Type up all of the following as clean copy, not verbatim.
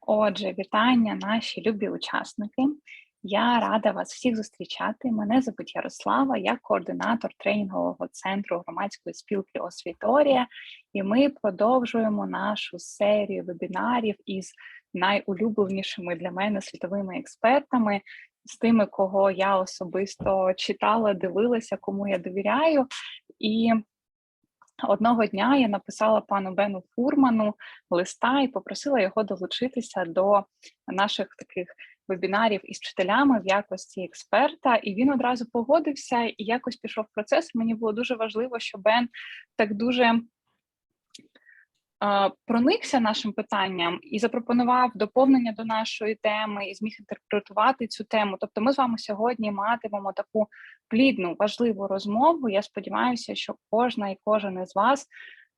Отже, вітання, наші любі учасники. Я рада вас всіх зустрічати. Мене звуть Ярослава, я координатор тренінгового центру громадської спілки «Освіторія», і ми продовжуємо нашу серію вебінарів із найулюбленішими для мене світовими експертами, з тими, кого я особисто читала, дивилася, кому я довіряю. І одного дня я написала пану Бену Фурману листа і попросила його долучитися до наших таких вебінарів із вчителями в якості експерта, і він одразу погодився, і якось пішов процес. Мені було дуже важливо, що Бен так дуже проникся нашим питанням і запропонував доповнення до нашої теми, і зміг інтерпретувати цю тему. Тобто ми з вами сьогодні матимемо таку плідну, важливу розмову. Я сподіваюся, що кожна і кожен із вас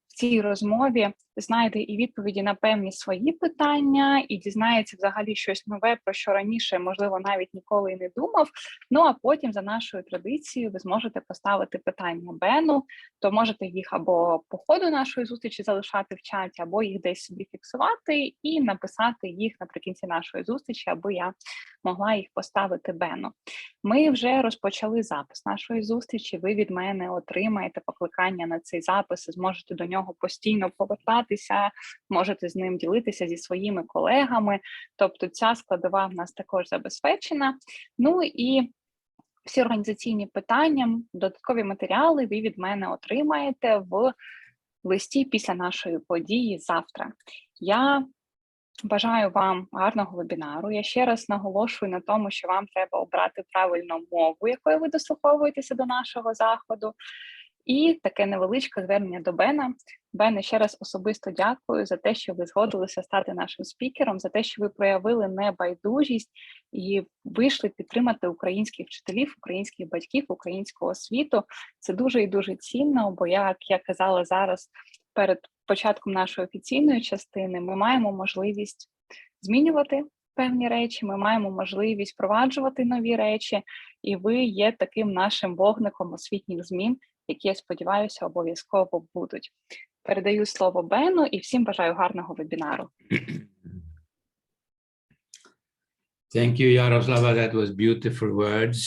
в цій розмові знайде і відповіді на певні свої питання, і дізнається взагалі щось нове, про що раніше, можливо, навіть ніколи і не думав. Ну, а потім, за нашою традицією, ви зможете поставити питання Бену, то можете їх або по ходу нашої зустрічі залишати в чаті, або їх десь собі фіксувати і написати їх наприкінці нашої зустрічі, аби я могла їх поставити Бену. Ми вже розпочали запис нашої зустрічі, ви від мене отримаєте покликання на цей запис і зможете до нього постійно повертатися, можете з ним ділитися зі своїми колегами, тобто ця складова в нас також забезпечена. Ну і всі організаційні питання, додаткові матеріали ви від мене отримаєте в листі після нашої події завтра. Я бажаю вам гарного вебінару. Я ще раз наголошую на тому, що вам треба обрати правильну мову, якою ви дослуховуєтеся до нашого заходу. І таке невеличке звернення до Бена. Бене, ще раз особисто дякую за те, що ви згодилися стати нашим спікером, за те, що ви проявили небайдужість і вийшли підтримати українських вчителів, українських батьків, українську освіту. Це дуже і дуже цінно, бо, як я казала зараз перед початком нашої офіційної частини, ми маємо можливість змінювати певні речі, ми маємо можливість впроваджувати нові речі, і ви є таким нашим вогником освітніх змін, які, я сподіваюся, обов'язково будуть. Передаю слово Бену і всім бажаю гарного вебінару. Thank you, Yaroslava. That was beautiful words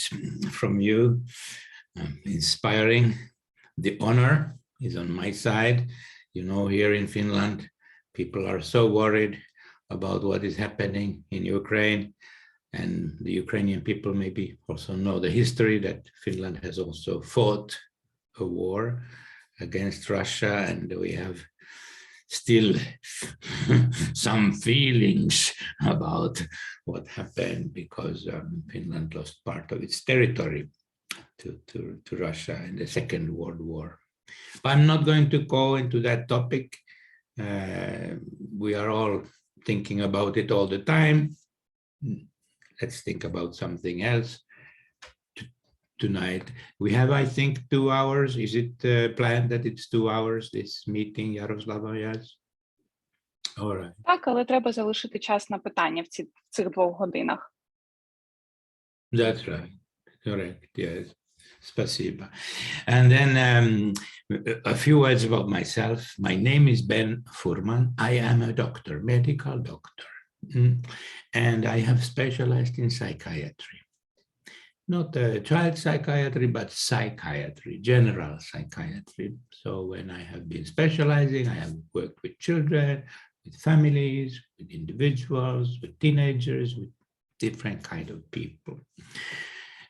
from you, inspiring. The honor is on my side. You know, here in Finland, people are so worried about what is happening in Ukraine. And the Ukrainian people maybe also know the history that Finland has also fought a war against Russia, and we have still some feelings about what happened because Finland lost part of its territory to Russia in the Second World War. But I'm not going to go into that topic. We are all thinking about it all the time. Let's think about something else. Tonight we have, I think, 2 hours. Is it planned that it's 2 hours, this meeting, Yaroslava? Yes? All right. Так, але треба залишити час на питання в цих 2 годинах. That's right. Correct. Yes. Spasiba. And then a few words about myself. My name is Ben Furman. I am a doctor, medical doctor. And I have specialized in psychiatry. Not child psychiatry, but psychiatry, general psychiatry. So when I have been specializing, I have worked with children, with families, with individuals, with teenagers, with different kind of people.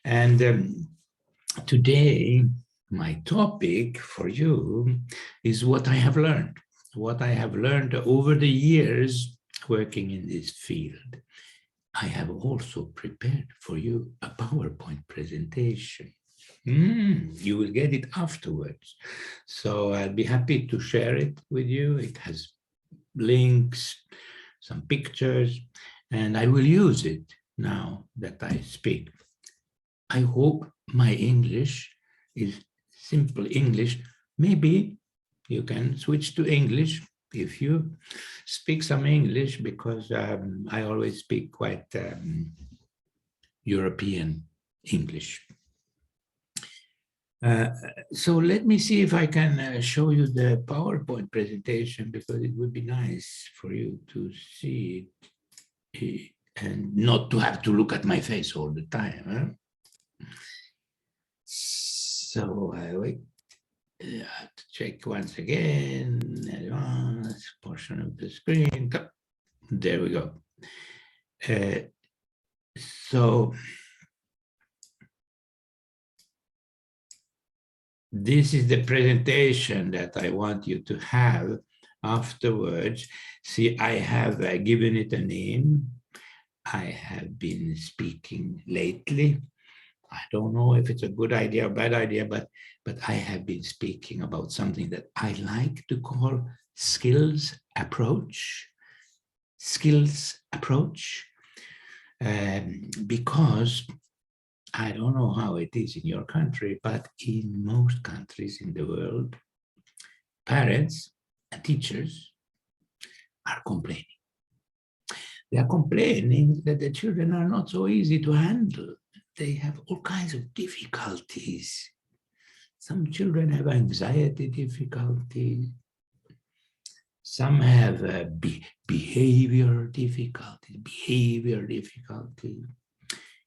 And today, my topic for you is what I have learned. What I have learned over the years working in this field. I have also prepared for you a PowerPoint presentation. You will get it afterwards. So I'll be happy to share it with you. It has links, some pictures, and I will use it now that I speak. I hope my English is simple English. Maybe you can switch to English if you speak some English, because I always speak quite European English. So let me see if I can show you the PowerPoint presentation, because it would be nice for you to see it. and not to have to look at my face all the time. Huh? So I wait. I have to check once again. Advanced portion of the screen. There we go. So this is the presentation that I want you to have afterwards. See, I have given it a name. I have been speaking lately. I don't know if it's a good idea or bad idea, but I have been speaking about something that I like to call skills approach. Skills approach. Because I don't know how it is in your country, but in most countries in the world, parents and teachers are complaining. They are complaining that the children are not so easy to handle. They have all kinds of difficulties. Some children have anxiety difficulties. Some have behavior difficulties.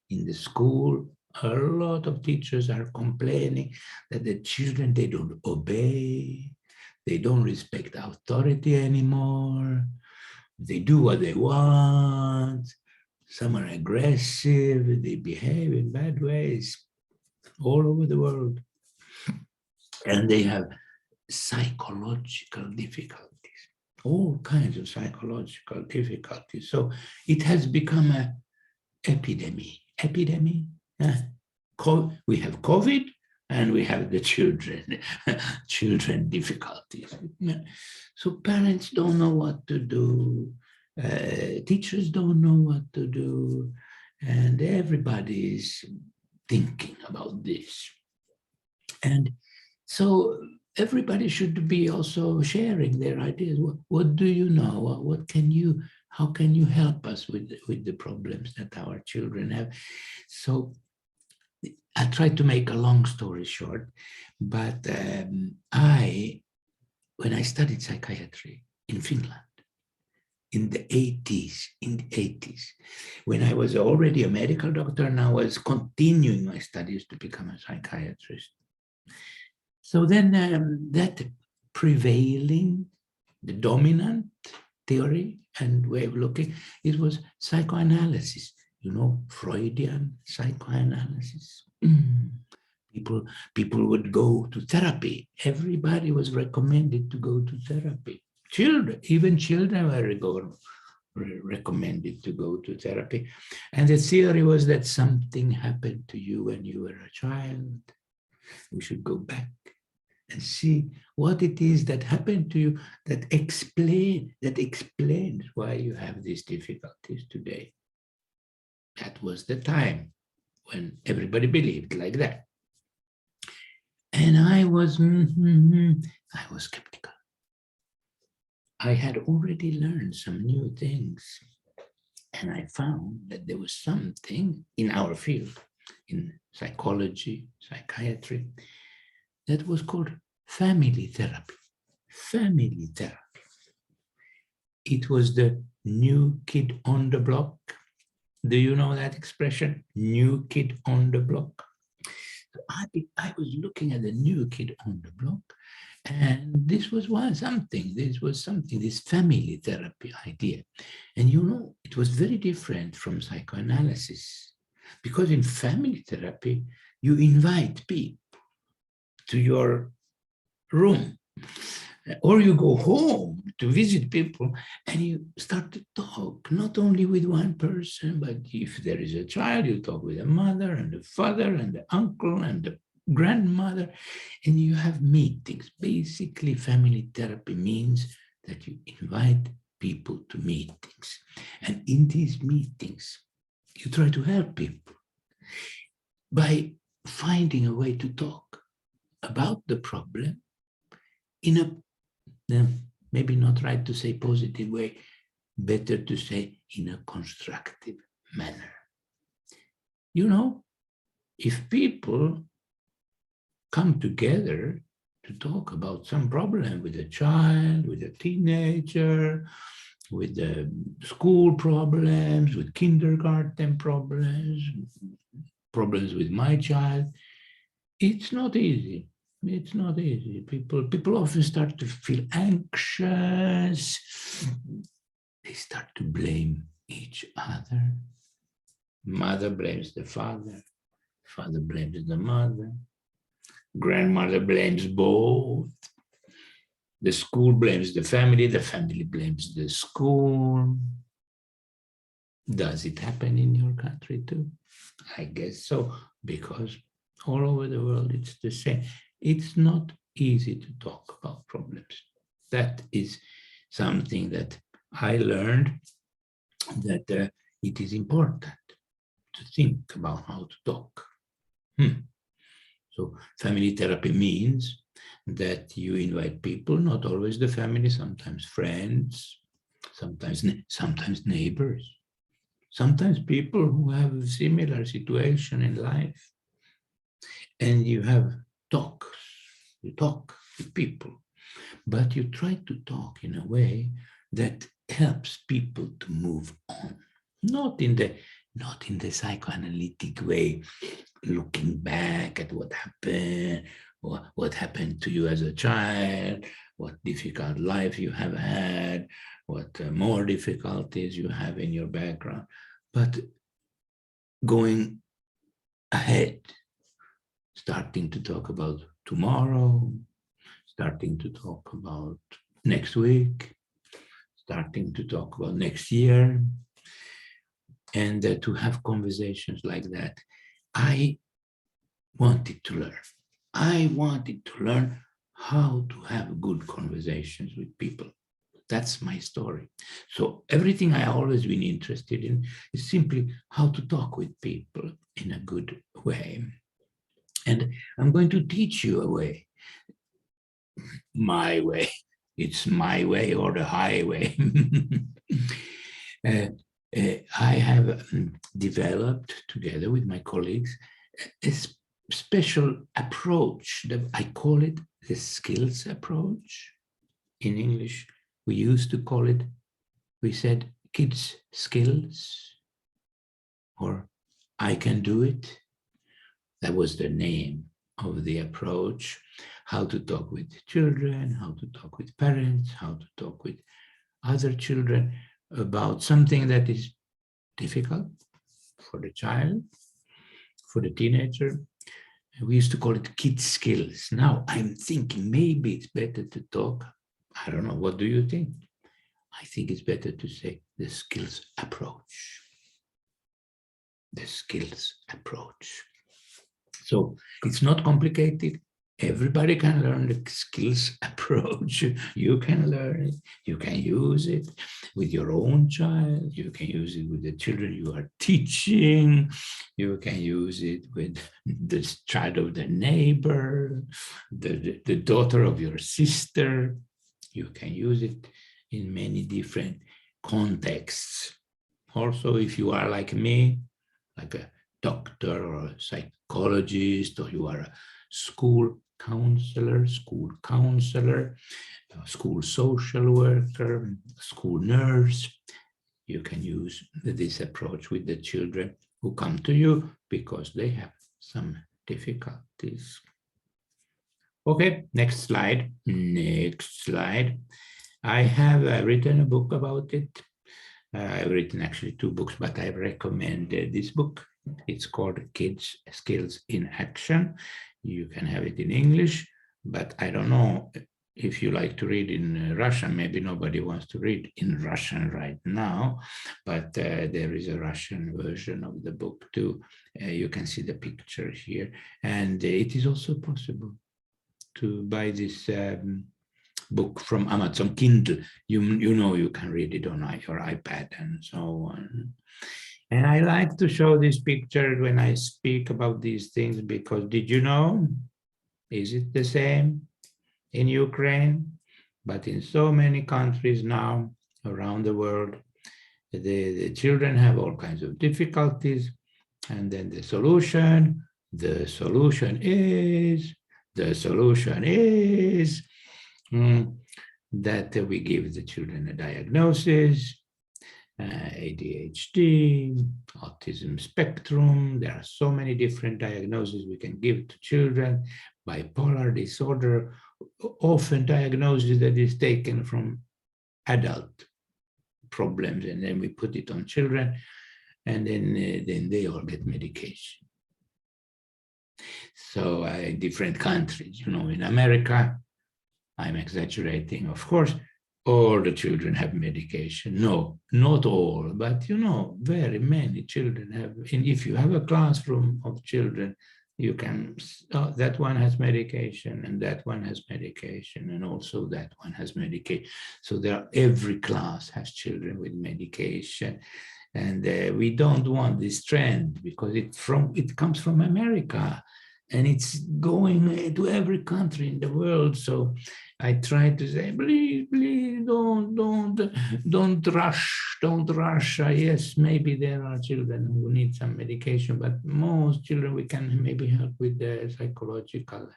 In the school, a lot of teachers are complaining that the children, they don't obey, they don't respect authority anymore, they do what they want, some are aggressive, they behave in bad ways all over the world. And they have psychological difficulties, all kinds of psychological difficulties. So it has become an epidemic. We have COVID and we have the children difficulties. So parents don't know what to do. Teachers don't know what to do. And everybody is thinking about this. And so everybody should be also sharing their ideas. What do you know? How can you help us with the problems that our children have? So I tried to make a long story short, but when I studied psychiatry in Finland in the 80s, when I was already a medical doctor and I was continuing my studies to become a psychiatrist. So then that prevailing, the dominant theory and way of looking, it was psychoanalysis, Freudian psychoanalysis. People would go to therapy. Everybody was recommended to go to therapy. Even children were recommended to go to therapy. And the theory was that something happened to you when you were a child. We should go back and see what it is that happened to you that explains why you have these difficulties today. That was the time when everybody believed like that. And I was skeptical. I had already learned some new things. And I found that there was something in our field, in psychology, psychiatry, that was called family therapy. Family therapy. It was the new kid on the block. Do you know that expression? New kid on the block. So I was looking at the new kid on the block, and this was something. This family therapy idea. And it was very different from psychoanalysis, because in family therapy, you invite people to your room, or you go home to visit people and you start to talk, not only with one person, but if there is a child, you talk with the mother and the father and the uncle and the grandmother, and you have meetings. Basically, family therapy means that you invite people to meetings. And in these meetings, you try to help people by finding a way to talk about the problem in a, maybe not right to say positive way, better to say in a constructive manner. If people come together to talk about some problem with a child, with a teenager, with the school problems, with kindergarten problems, problems with my child. It's not easy. It's not easy. People often start to feel anxious. They start to blame each other. Mother blames the father. Father blames the mother. Grandmother blames both. The school blames the family blames the school. Does it happen in your country too? I guess so, because all over the world it's the same. It's not easy to talk about problems. That is something that I learned, that it is important to think about how to talk. So family therapy means that you invite people, not always the family, sometimes friends, sometimes neighbors, sometimes people who have a similar situation in life. And you have talks, you talk with people, but you try to talk in a way that helps people to move on, not in the psychoanalytic way, looking back at what happened, or what happened to you as a child, what difficult life you have had, what more difficulties you have in your background, but going ahead, starting to talk about tomorrow, starting to talk about next week, starting to talk about next year, and to have conversations like that. I wanted to learn. I wanted to learn how to have good conversations with people. That's my story. So everything I always been interested in is simply how to talk with people in a good way. And I'm going to teach you a way, my way. It's my way or the highway. I have developed, together with my colleagues, a special approach that I call it the skills approach. In English, we used to call it, we said kids skills, or I can do it. That was the name of the approach. How to talk with children, how to talk with parents, how to talk with other children about something that is difficult for the child, for the teenager. We used to call it kid skills. Now I'm thinking maybe it's better to talk. I don't know. What do you think? I think it's better to say the skills approach. The skills approach. So it's not complicated. Everybody can learn the skills approach. You can learn it. You can use it with your own child. You can use it with the children you are teaching. You can use it with the child of the neighbor, the daughter of your sister. You can use it in many different contexts. Also, if you are like me, like a doctor or a psychologist, or you are a school counselor, school social worker, school nurse, you can use this approach with the children who come to you because they have some difficulties. Okay, next slide. I have written a book about it. I've written actually 2 books, but I recommend this book. It's called Kids Skills in Action. You can have it in English, but I don't know if you like to read in Russian. Maybe nobody wants to read in Russian right now, but there is a Russian version of the book too. You can see the picture here. And it is also possible to buy this book from Amazon Kindle. You know you can read it on your iPad and so on. And I like to show this picture when I speak about these things, because did you know, is it the same in Ukraine? But in so many countries now around the world, the children have all kinds of difficulties. And then the solution is that we give the children a diagnosis, ADHD, autism spectrum. There are so many different diagnoses we can give to children. Bipolar disorder, often diagnosis that is taken from adult problems, and then we put it on children, and then they all get medication. So different countries, you know, in America, I'm exaggerating, of course, all the children have medication. No, not all, but you know, very many children have. And if you have a classroom of children, you can, that one has medication, and that one has medication, and also that one has medication. So every class has children with medication. And we don't want this trend because it comes from America, and it's going to every country in the world. So I try to say, please, don't rush. Yes, maybe there are children who need some medication, but most children we can maybe help with the psychological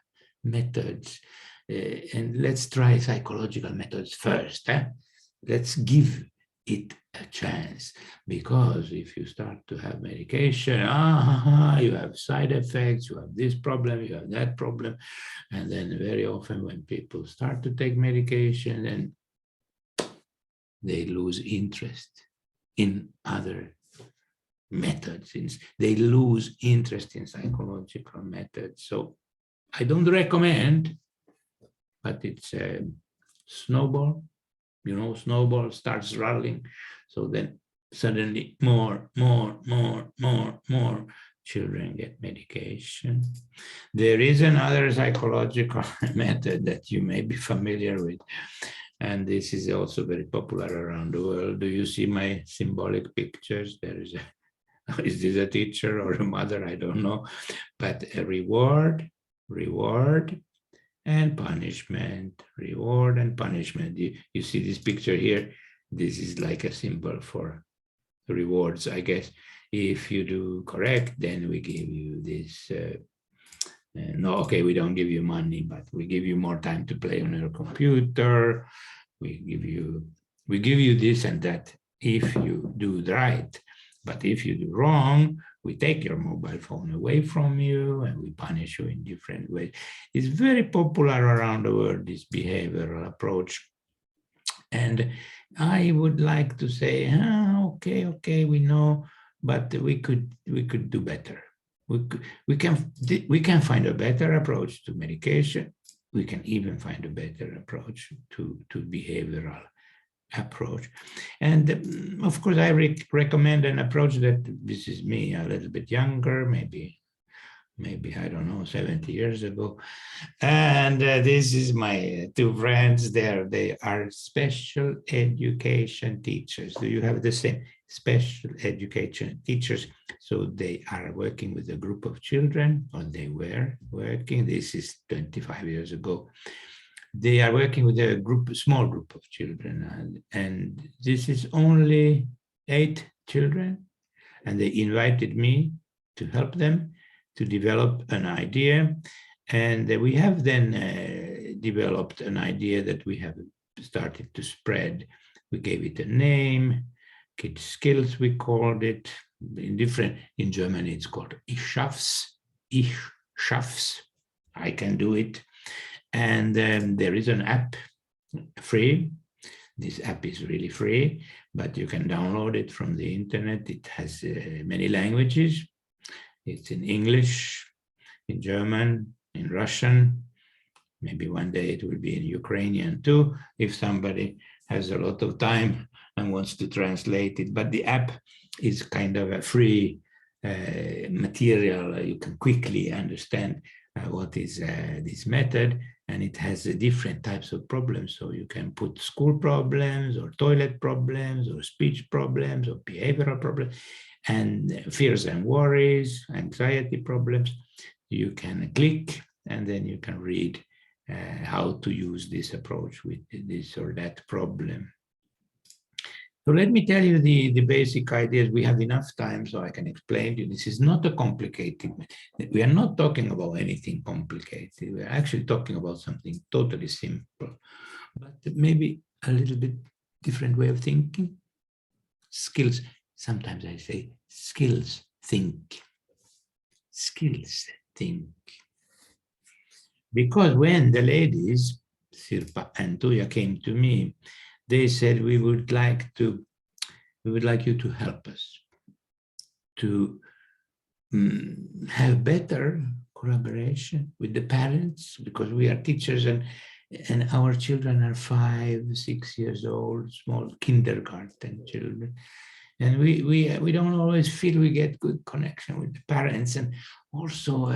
methods. And let's try psychological methods first. Let's give it a chance, because if you start to have medication, you have side effects, you have this problem, you have that problem, and then very often when people start to take medication, then they lose interest in other methods, they lose interest in psychological methods. So I don't recommend, but it's a snowball. You know, snowball starts rolling. So then suddenly more children get medication. There is another psychological method that you may be familiar with. And this is also very popular around the world. Do you see my symbolic pictures? There is is this a teacher or a mother? I don't know. But a reward, and punishment, reward and punishment. You see this picture here? This is like a symbol for rewards, I guess. If you do correct, then we give you this. No, okay, we don't give you money, but we give you more time to play on your computer. We give you this and that if you do right. But if you do wrong, we take your mobile phone away from you and we punish you in different ways. It's very popular around the world, this behavioral approach. And I would like to say, okay, we know, but we could do better. We can find a better approach to medication. We can even find a better approach to behavioral approach. And of course, I recommend an approach that, this is me a little bit younger, maybe, I don't know, 70 years ago. And this is my two friends there. They are special education teachers. Do you have the same? Special education teachers. So they are working with a group of children, or they were working. This is 25 years ago. They are working with a small group of children, and this is only 8 children, and they invited me to help them to develop an idea, and we have then developed an idea that we have started to spread. We gave it a name, Kids Skills we called it. In Germany it's called Ich schaff's, I can do it. And there is an app, free. This app is really free, but you can download it from the internet. It has many languages. It's in English, in German, in Russian. Maybe one day it will be in Ukrainian too, if somebody has a lot of time and wants to translate it. But the app is kind of a free material. You can quickly understand what is this method, and it has different types of problems. So you can put school problems, or toilet problems, or speech problems, or behavioral problems, and fears and worries, anxiety problems. You can click, and then you can read how to use this approach with this or that problem. So let me tell you the basic ideas. We have enough time, so I can explain to you. This is not a complicated. We are not talking about anything complicated. We are actually talking about something totally simple. but maybe a little bit different way of thinking. Skills, sometimes I say skills think. Skills think. Because when the ladies, Sirpa and Tuya, came to me, they said, we would like you to help us to have better collaboration with the parents, because we are teachers and our children are 5, 6 years old, small kindergarten children. And we don't always feel we get good connection with the parents. And also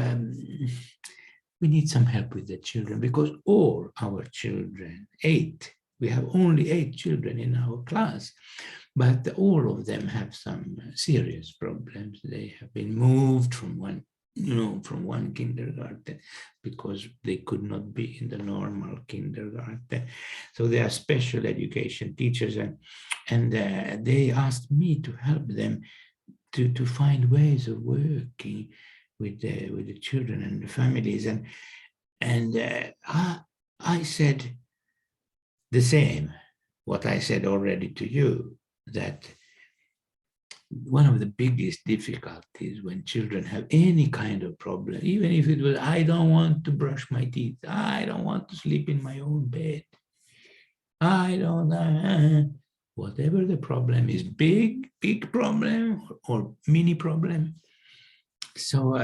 we need some help with the children, because all our children, 8, we have only 8 children in our class, but all of them have some serious problems. They have been moved from one kindergarten because they could not be in the normal kindergarten. So they are special education teachers, and they asked me to help them to find ways of working with the children and the families. And I said the same, what I said already to you, that one of the biggest difficulties when children have any kind of problem, even if it was, I don't want to brush my teeth, I don't want to sleep in my own bed, I don't, whatever the problem is, big problem or mini problem. So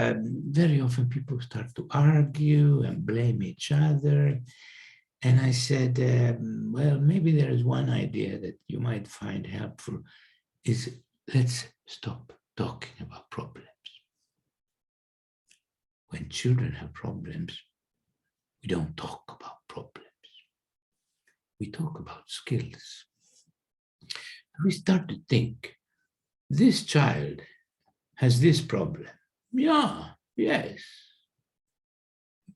very often people start to argue and blame each other. And I said, well, maybe there is one idea that you might find helpful, is let's stop talking about problems. When children have problems, we don't talk about problems. We talk about skills. We start to think, this child has this problem. Yeah, yes.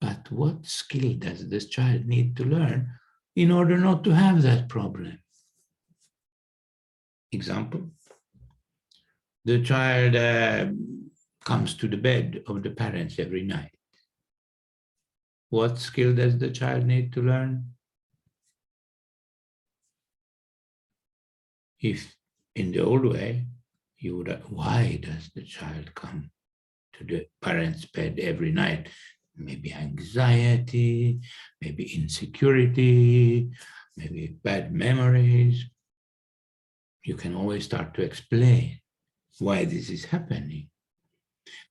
But what skill does this child need to learn in order not to have that problem? Example, the child comes to the bed of the parents every night. What skill does the child need to learn? If in the old way, you would have, why does the child come to the parents' bed every night? Maybe anxiety, maybe insecurity, maybe bad memories. You can always start to explain why this is happening.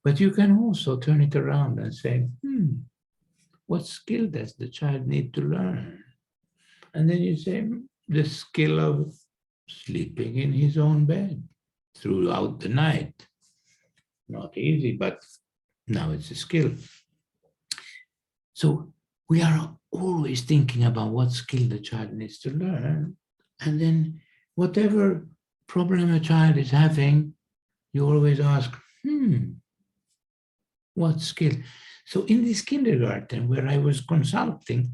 But you can also turn it around and say, what skill does the child need to learn? And then you say, the skill of sleeping in his own bed throughout the night. Not easy, but now it's a skill. So we are always thinking about what skill the child needs to learn. And then whatever problem a child is having, you always ask, what skill? So in this kindergarten where I was consulting,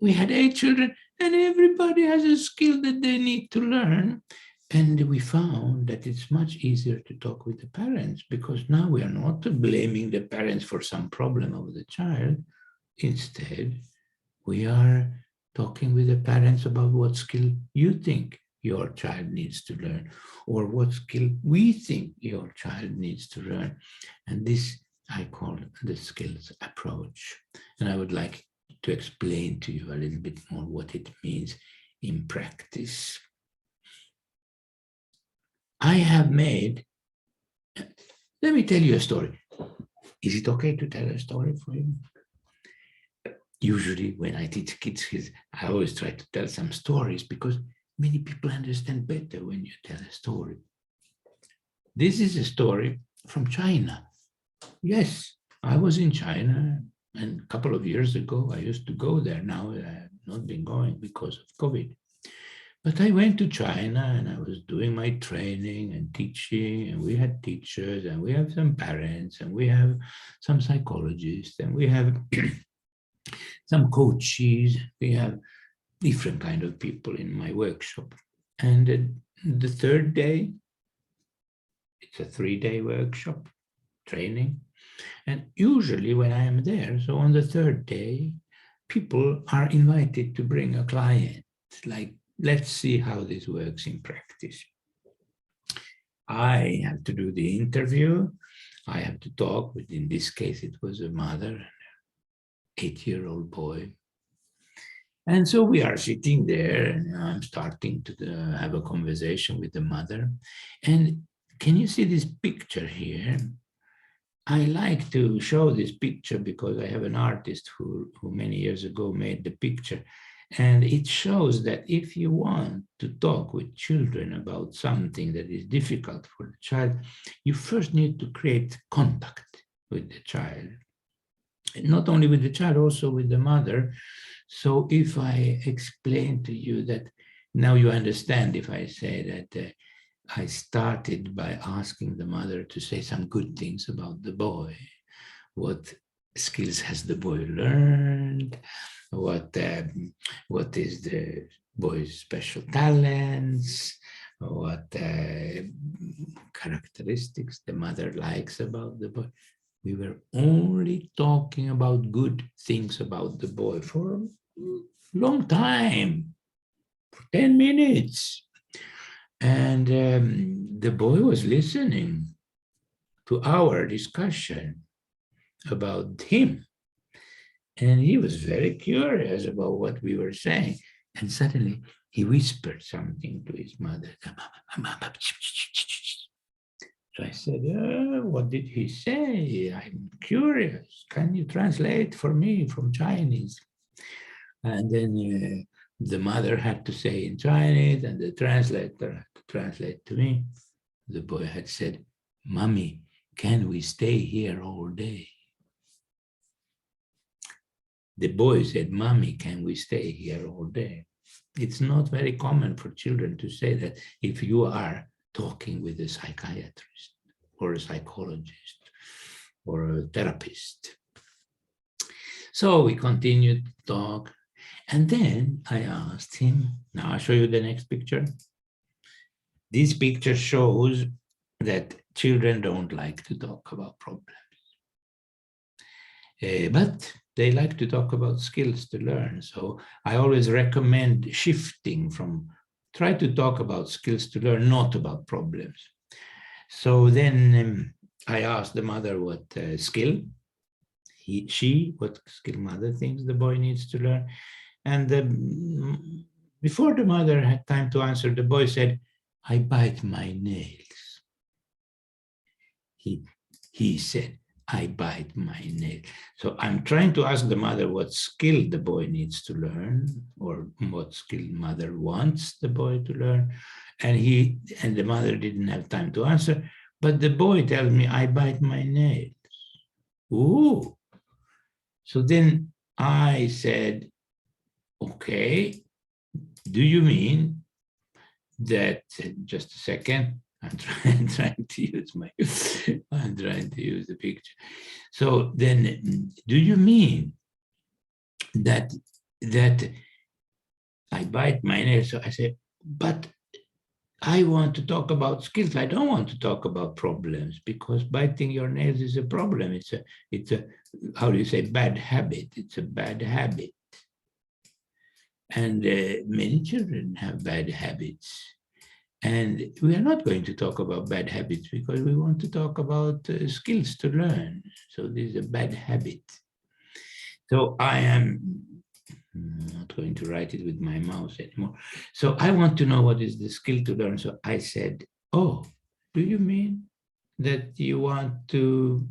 we had 8 children and everybody has a skill that they need to learn. And we found that it's much easier to talk with the parents, because now we are not blaming the parents for some problem of the child. Instead, we are talking with the parents about what skill you think your child needs to learn, or what skill we think your child needs to learn. And this I call the skills approach. And I would like to explain to you a little bit more what it means in practice. I have made, let me tell you a story. Is it okay to tell a story for you? Usually when I teach kids, I always try to tell some stories, because many people understand better when you tell a story. This is a story from China. Yes, I was in China, and a couple of years ago, I used to go there. Now I have not been going because of COVID. But I went to China and I was doing my training and teaching, and we had teachers, and we have some parents, and we have some psychologists, and we have some coaches. We have different kind of people in my workshop. And the third day, it's a 3-day workshop training. And usually when I am there, so on the third day, people are invited to bring a client. Like, let's see how this works in practice. I have to do the interview. I have to talk with, in this case, it was a mother, an 8-year-old boy. And so we are sitting there, and I'm starting to have a conversation with the mother. And can you see this picture here? I like to show this picture because I have an artist who many years ago made the picture. And it shows that if you want to talk with children about something that is difficult for the child, you first need to create contact with the child. Not only with the child, also with the mother. So if I explain to you that, now you understand if I say that I started by asking the mother to say some good things about the boy. What skills has the boy learned? What is the boy's special talents? What characteristics the mother likes about the boy? We were only talking about good things about the boy for a long time, for 10 minutes. And the boy was listening to our discussion about him. And he was very curious about what we were saying. And suddenly he whispered something to his mother. So I said, what did he say? I'm curious. Can you translate for me from Chinese? And then the mother had to say in Chinese, and the translator had to translate to me. The boy had said, "Mommy, can we stay here all day?" The boy said, "Mommy, can we stay here all day?" It's not very common for children to say that if you are talking with a psychiatrist or a psychologist or a therapist. So we continued to talk. And then I asked him, now I'll show you the next picture. This picture shows that children don't like to talk about problems. But they like to talk about skills to learn. So I always recommend shifting from try to talk about skills to learn, not about problems. So then I asked the mother what skill, what skill mother thinks the boy needs to learn. And before the mother had time to answer, the boy said, "I bite my nails." He said, "I bite my nails." So I'm trying to ask the mother what skill the boy needs to learn, or what skill mother wants the boy to learn. And the mother didn't have time to answer, but the boy tells me, "I bite my nails." Ooh. So then I said, "Okay, do you mean that," just a second, I'm trying to use the picture. So then, do you mean that I bite my nails? So I said, "But I want to talk about skills. I don't want to talk about problems, because biting your nails is a problem. It's a how do you say, bad habit. It's a bad habit. And many children have bad habits. And we are not going to talk about bad habits because we want to talk about skills to learn. So this is a bad habit." So I am not going to write it with my mouse anymore. So I want to know what is the skill to learn. So I said, "Oh, do you mean that you want to,"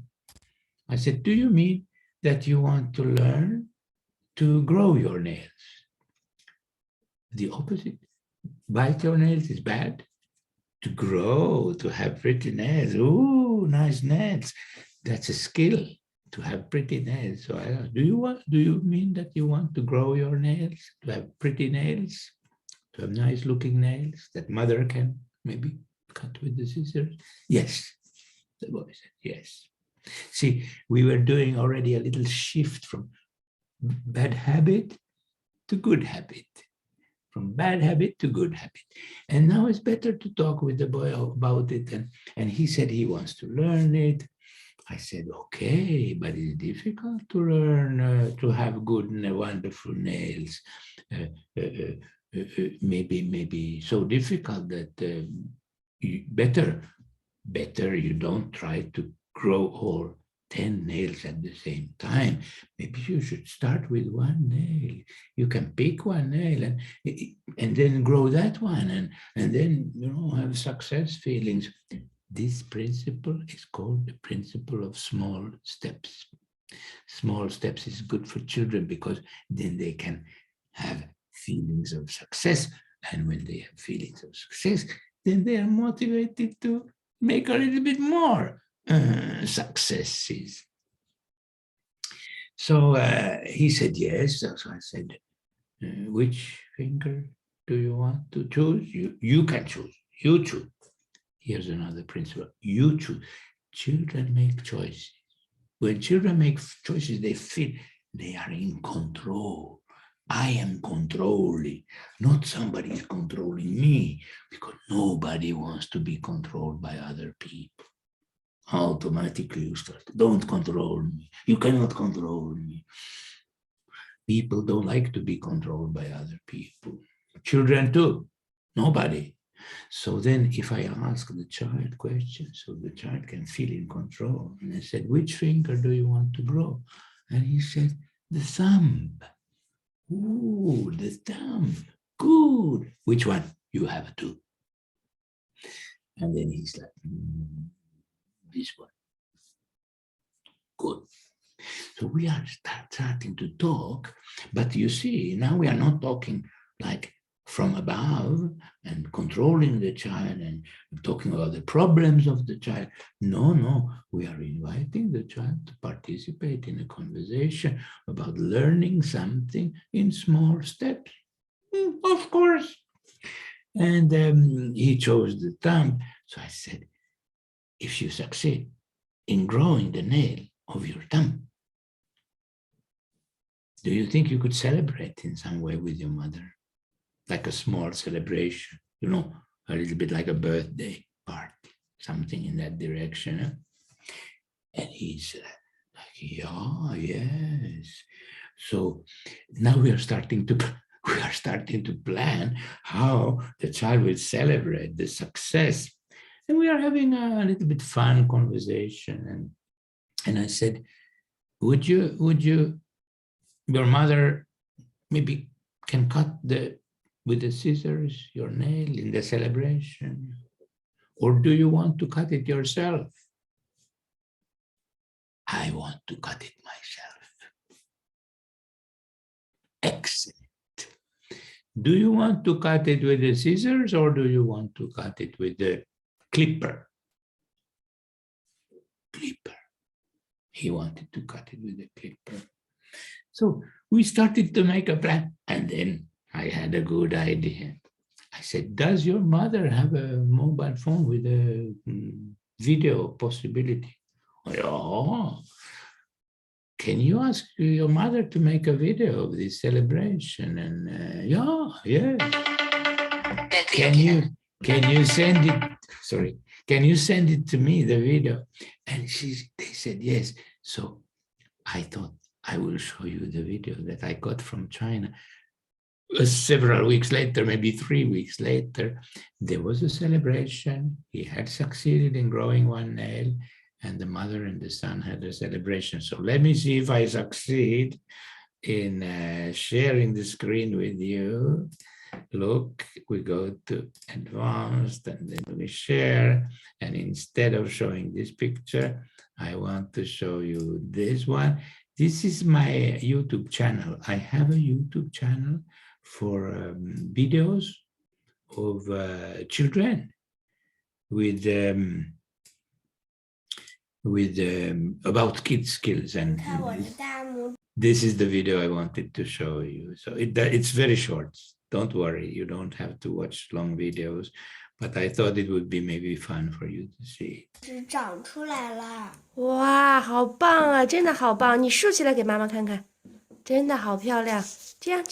I said, "do you mean that you want to learn to grow your nails?" The opposite. Bite your nails is bad. To grow, to have pretty nails. Ooh, nice nails. That's a skill, to have pretty nails. So I asked, do you mean that you want to grow your nails, to have pretty nails, to have nice looking nails that mother can maybe cut with the scissors? "Yes," the boy said, "yes." See, we were doing already a little shift from bad habit to good habit. From bad habit to good habit. And now it's better to talk with the boy about it. And he said he wants to learn it. I said, okay, but it's difficult to learn to have good and wonderful nails. Maybe so difficult that better you don't try to grow all 10 nails at the same time. Maybe you should start with one nail. You can pick one nail and then grow that one and then, you know, have success feelings. This principle is called the principle of small steps. Small steps is good for children because then they can have feelings of success. And when they have feelings of success, then they are motivated to make a little bit more successes. So he said yes. So I said, which finger do you want to choose? You can choose. You choose. Here's another principle. You choose. Children make choices. When children make choices, they feel they are in control. I am controlling, not somebody is controlling me, because nobody wants to be controlled by other people. Automatically you start, don't control me. You cannot control me. People don't like to be controlled by other people. Children too, nobody. So then if I ask the child questions, so the child can feel in control. And I said, which finger do you want to grow? And he said, the thumb. Ooh, the thumb. Good. Which one? You have two. And then he's like, this one. Good. So we are starting to talk, but you see, now we are not talking like from above and controlling the child and talking about the problems of the child. No, we are inviting the child to participate in a conversation about learning something in small steps. Of course. And he chose the thumb. So I said, if you succeed in growing the nail of your thumb, do you think you could celebrate in some way with your mother? Like a small celebration, you know, a little bit like a birthday party, something in that direction. Huh? And he's like, yeah, yes. So now we are starting to plan how the child will celebrate the success. And we are having a little bit fun conversation. And I said, would you, your mother maybe can cut with the scissors your nail in the celebration? Or do you want to cut it yourself? I want to cut it myself. Excellent. Do you want to cut it with the scissors or do you want to cut it with the clipper? Clipper. He wanted to cut it with the clipper. So we started to make a plan, and then I had a good idea. I said, does your mother have a mobile phone with a video possibility? Oh, can you ask your mother to make a video of this celebration? And yeah. Can you send it? Sorry, can you send it to me, the video? And they said yes. So I thought I will show you the video that I got from China. Several weeks later, maybe 3 weeks later, there was a celebration. He had succeeded in growing one nail, and the mother and the son had a celebration. So let me see if I succeed in sharing the screen with you. Look, we go to advanced and then we share. And instead of showing this picture, I want to show you this one. This is my YouTube channel. I have a YouTube channel for videos of children with about kids skills, and this is the video I wanted to show you. So it's very short. Don't worry, you don't have to watch long videos, but I thought it would be maybe fun for you to see. 长出来了！哇，好棒啊！真的好棒！你竖起来给妈妈看看，真的好漂亮。这样，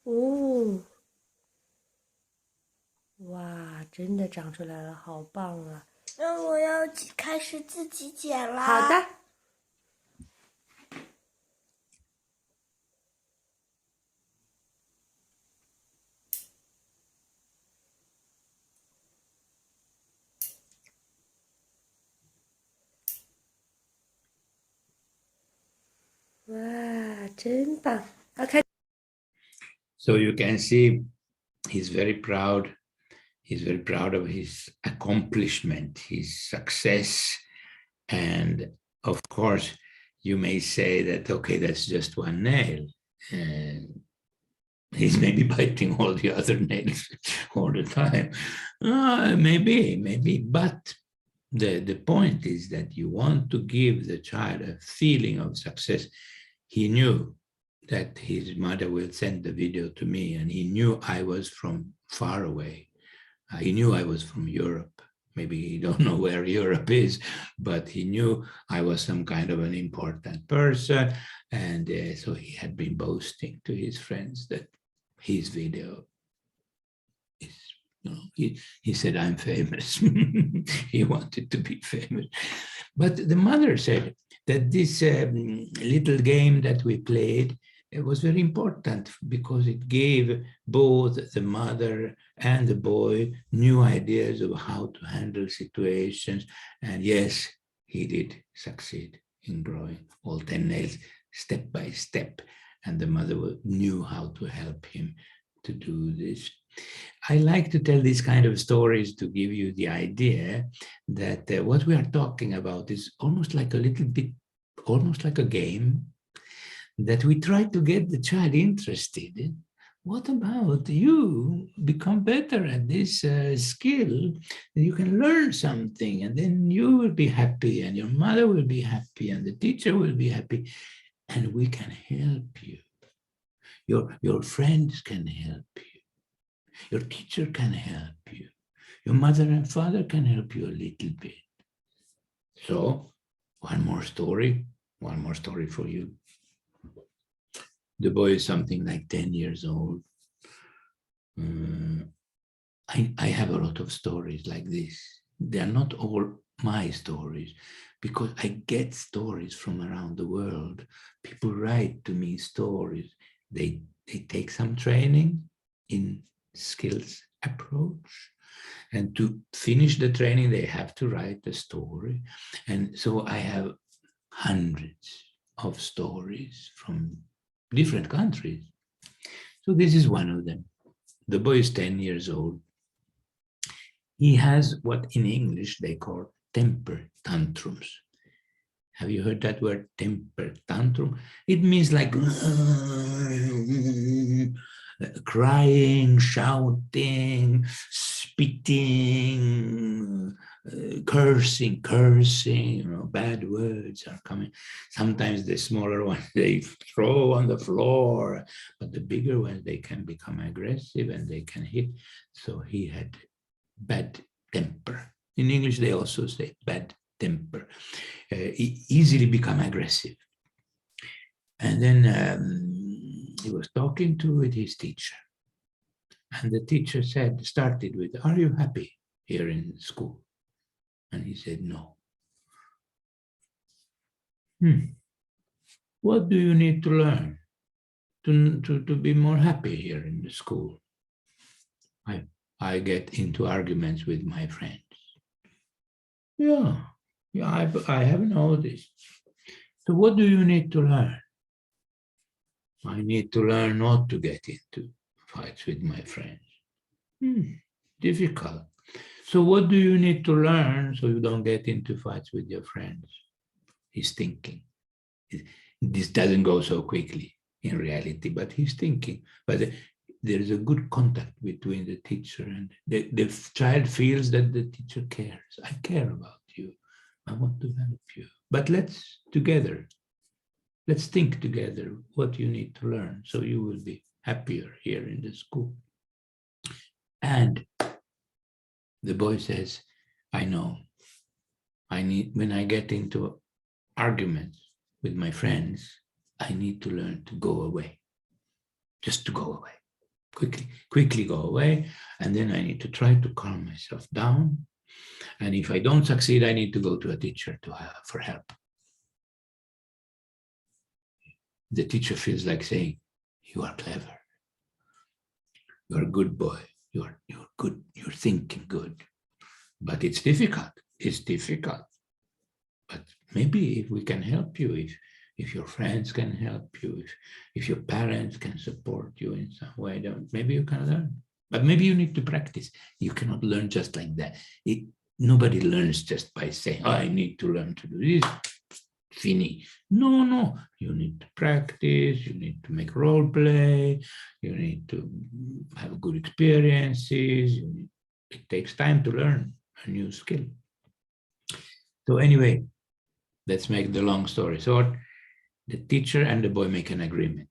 哦，哇，真的长出来了，好棒啊！那我要开始自己剪啦。好的。哇，真棒！好，开。So you can see he's very proud. He's very proud of his accomplishment, his success. And of course, you may say that, okay, that's just one nail. And he's maybe biting all the other nails all the time. Maybe, but the point is that you want to give the child a feeling of success. He knew that his mother will send the video to me, and he knew I was from far away. He knew I was from Europe. Maybe he don't know where Europe is, but he knew I was some kind of an important person. And so he had been boasting to his friends that his video is, you know, he said, I'm famous. He wanted to be famous. But the mother said that this little game that we played, it was very important because it gave both the mother and the boy new ideas of how to handle situations. And yes, he did succeed in growing all 10 nails step by step. And the mother knew how to help him to do this. I like to tell these kind of stories to give you the idea that what we are talking about is almost like a little bit, almost like a game, that we try to get the child interested. What about you become better at this skill? You can learn something, and then you will be happy, and your mother will be happy, and the teacher will be happy, and we can help you. Your friends can help you. Your teacher can help you. Your mother and father can help you a little bit. So, one more story for you. The boy is something like 10 years old. I have a lot of stories like this. They are not all my stories, because I get stories from around the world. People write to me stories. They take some training in skills approach, and to finish the training, they have to write a story. And so I have hundreds of stories from different countries. So this is one of them. The boy is 10 years old. He has what in English they call temper tantrums. Have you heard that word, temper tantrum? It means like crying, shouting, spitting, cursing, you know, bad words are coming. Sometimes the smaller ones, they throw on the floor, but the bigger ones, they can become aggressive and they can hit. So he had bad temper. In English, they also say bad temper. He easily become aggressive. And then he was talking with his teacher. And the teacher started with, are you happy here in school? And he said, no. What do you need to learn to be more happy here in the school? I get into arguments with my friends. Yeah, I have noticed. So what do you need to learn? I need to learn not to get into fights with my friends. Difficult. So what do you need to learn so you don't get into fights with your friends? He's thinking. This doesn't go so quickly in reality, but he's thinking. But there is a good contact between the teacher and the child feels that the teacher cares. I care about you. I want to help you. But let's think together what you need to learn so you will be happier here in the school. And the boy says, I know. When I get into arguments with my friends, I need to learn to go away. Just to go away. Quickly go away. And then I need to try to calm myself down. And if I don't succeed, I need to go to a teacher for help. The teacher feels like saying, you are clever. You're a good boy. You're good. You're thinking good. But it's difficult. It's difficult. But maybe if we can help you, if your friends can help you, if your parents can support you in some way, maybe you can learn. But maybe you need to practice. You cannot learn just like that. Nobody learns just by saying, oh, I need to learn to do this. Fini. No. You need to practice. You need to make role play. You need to have good experiences. It takes time to learn a new skill. So anyway, let's make the long story short. The teacher and the boy make an agreement.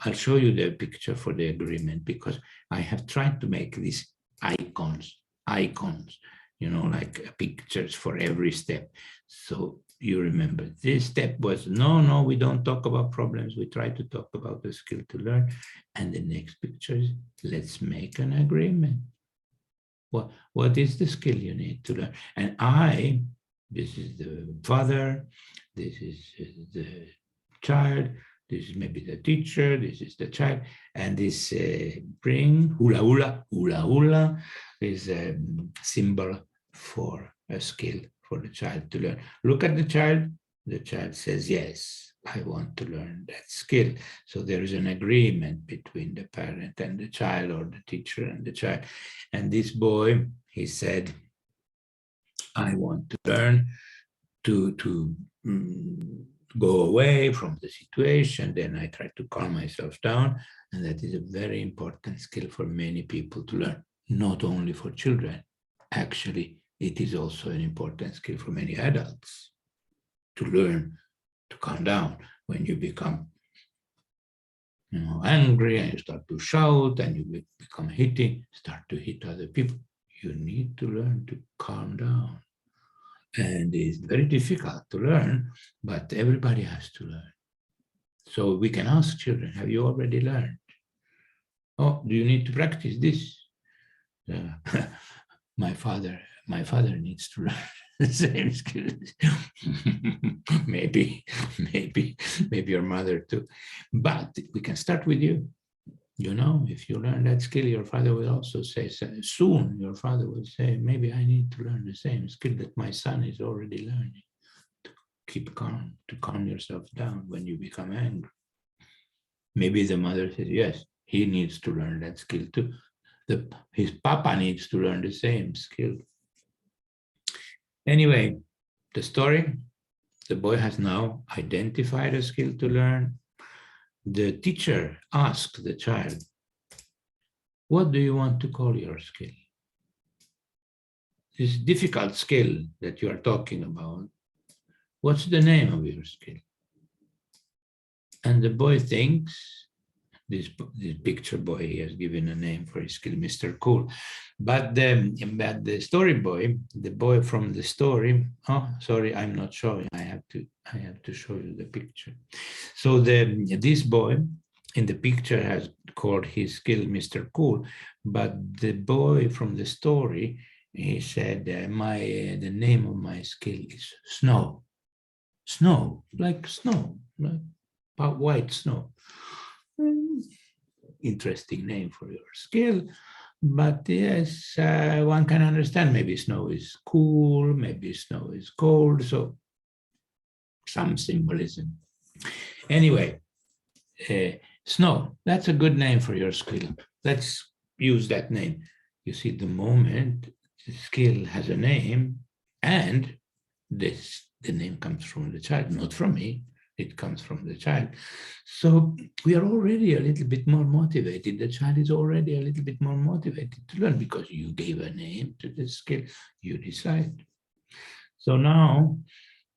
I'll show you the picture for the agreement because I have tried to make these icons, like pictures for every step. So you remember this step was, no, we don't talk about problems. We try to talk about the skill to learn. And the next picture is, let's make an agreement. What is the skill you need to learn? And this is the father, this is the child, this is maybe the teacher, this is the child, and this ring, hula hula, is a symbol for a skill for the child to learn. Look at the child says, yes, I want to learn that skill. So there is an agreement between the parent and the child, or the teacher and the child. And this boy, he said, I want to learn to go away from the situation. Then I try to calm myself down. And that is a very important skill for many people to learn, not only for children. Actually, it is also an important skill for many adults to learn to calm down when you become angry and you start to shout and you become start to hit other people. You need to learn to calm down. And it's very difficult to learn, but everybody has to learn. So we can ask children, have you already learned? Oh, do you need to practice this? My father needs to learn the same skills. maybe your mother too. But we can start with you. If you learn that skill, your father will also say, soon your father will say, maybe I need to learn the same skill that my son is already learning. To keep calm, to calm yourself down when you become angry. Maybe the mother says, yes, he needs to learn that skill too. His papa needs to learn the same skill. Anyway, the story, the boy has now identified a skill to learn. The teacher asked the child, what do you want to call your skill? This difficult skill that you are talking about, what's the name of your skill? And the boy thinks, this picture boy, he has given a name for his skill, Mr. Cool. But the story boy, the boy from the story, oh, sorry, I'm not showing. I have to show you the picture. So this boy in the picture has called his skill Mr. Cool, but the boy from the story, he said, the name of my skill is Snow. Snow, like white snow. Interesting name for your skill, but yes, one can understand. Maybe snow is cool, maybe snow is cold, so some symbolism. Anyway, Snow, that's a good name for your skill. Let's use that name. You see, the moment the skill has a name, and the name comes from the child, not from me. It comes from the child. So we are already a little bit more motivated. The child is already a little bit more motivated to learn because you gave a name to the skill, you decide. So now,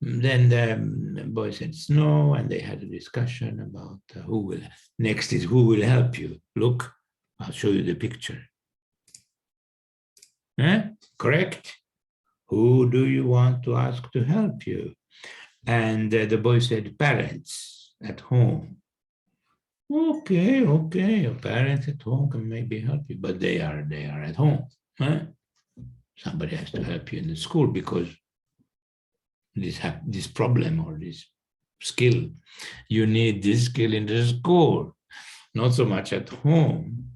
then the boy said Snow, and they had a discussion about next is who will help you. Look, I'll show you the picture. Correct? Who do you want to ask to help you? And the boy said, parents at home. Okay, your parents at home can maybe help you, but they are at home. somebody has to help you in the school because this problem or this skill, you need this skill in the school, not so much at home.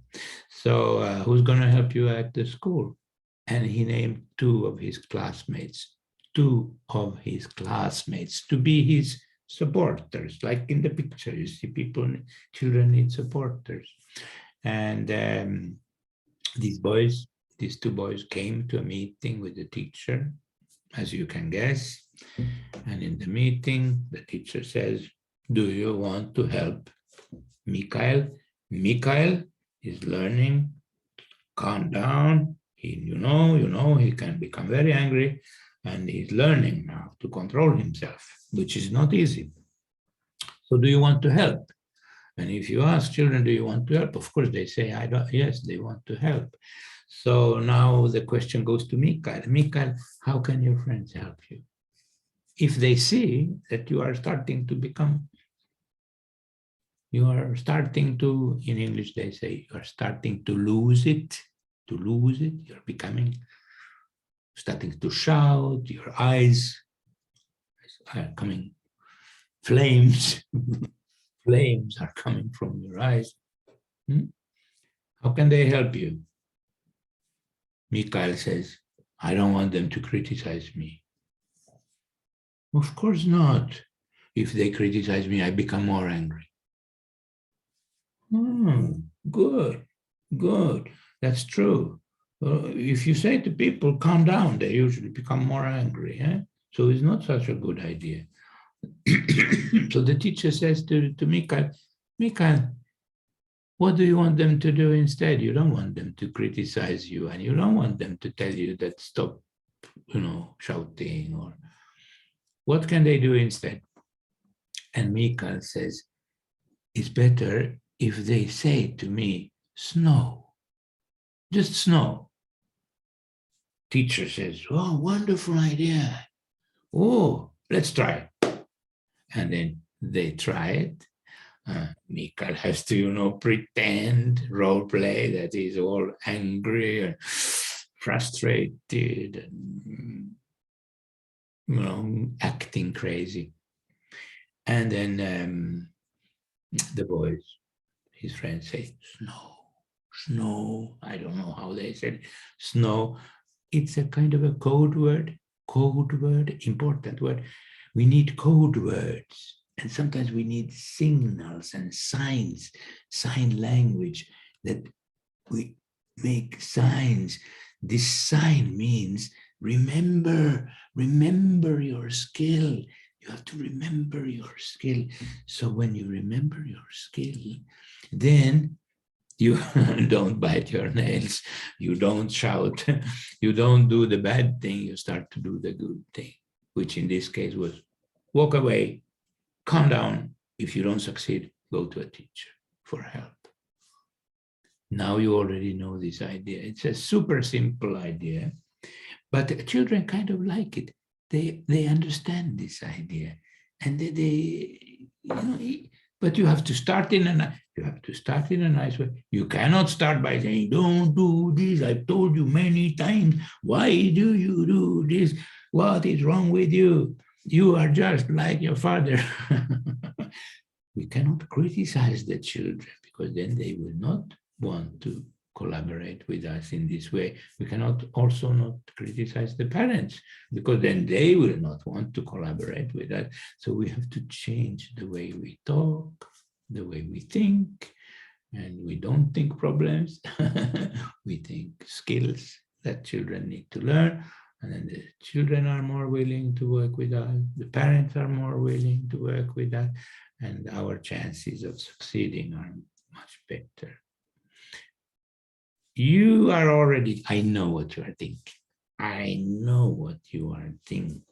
So who's going to help you at the school? And he named two of his classmates to be his supporters. Like in the picture, you see children need supporters. And these two boys came to a meeting with the teacher, as you can guess. And in the meeting, the teacher says, do you want to help Mikhail? Mikhail is learning, calm down. He can become very angry, and he's learning now to control himself, which is not easy. So do you want to help? And if you ask children, do you want to help? Of course, they say, yes, they want to help. So now the question goes to Mikhail. Mikhail, how can your friends help you? If they see that you are starting to become, in English they say, you are starting to lose it, you're starting to shout, your eyes are coming, flames are coming from your eyes. How can they help you? Mikhail says, I don't want them to criticize me. Of course not. If they criticize me, I become more angry. Good. That's true. If you say to people, calm down, they usually become more angry. So it's not such a good idea. So the teacher says to Mikhail, what do you want them to do instead? You don't want them to criticize you, and you don't want them to tell you that stop, shouting, or what can they do instead? And Mikhail says, it's better if they say to me, snow, just snow. Teacher says, oh, wonderful idea. Oh, let's try. And then they try it. Mikhail has to, pretend, role play that he's all angry and frustrated and, acting crazy. And then the boys, his friends, say, snow. I don't know how they said snow. It's a kind of a code word, important word. We need code words. And sometimes we need signals and signs, sign language, that we make signs. This sign means remember your skill. You have to remember your skill. So when you remember your skill, then you don't bite your nails, you don't shout, you don't do the bad thing, you start to do the good thing, which in this case was walk away, calm down. If you don't succeed, go to a teacher for help. Now you already know this idea. It's a super simple idea, but children kind of like it. They understand this idea, and but you have to start in a nice way. You cannot start by saying, don't do this. I've told you many times. Why do you do this? What is wrong with you? You are just like your father. We cannot criticize the children, because then they will not want to collaborate with us in this way. We cannot also not criticize the parents, because then they will not want to collaborate with us. So we have to change the way we talk, the way we think, and we don't think problems. We think skills that children need to learn, and then the children are more willing to work with us, the parents are more willing to work with us, and our chances of succeeding are much better. You are already, I know what you are thinking. I know what you are thinking.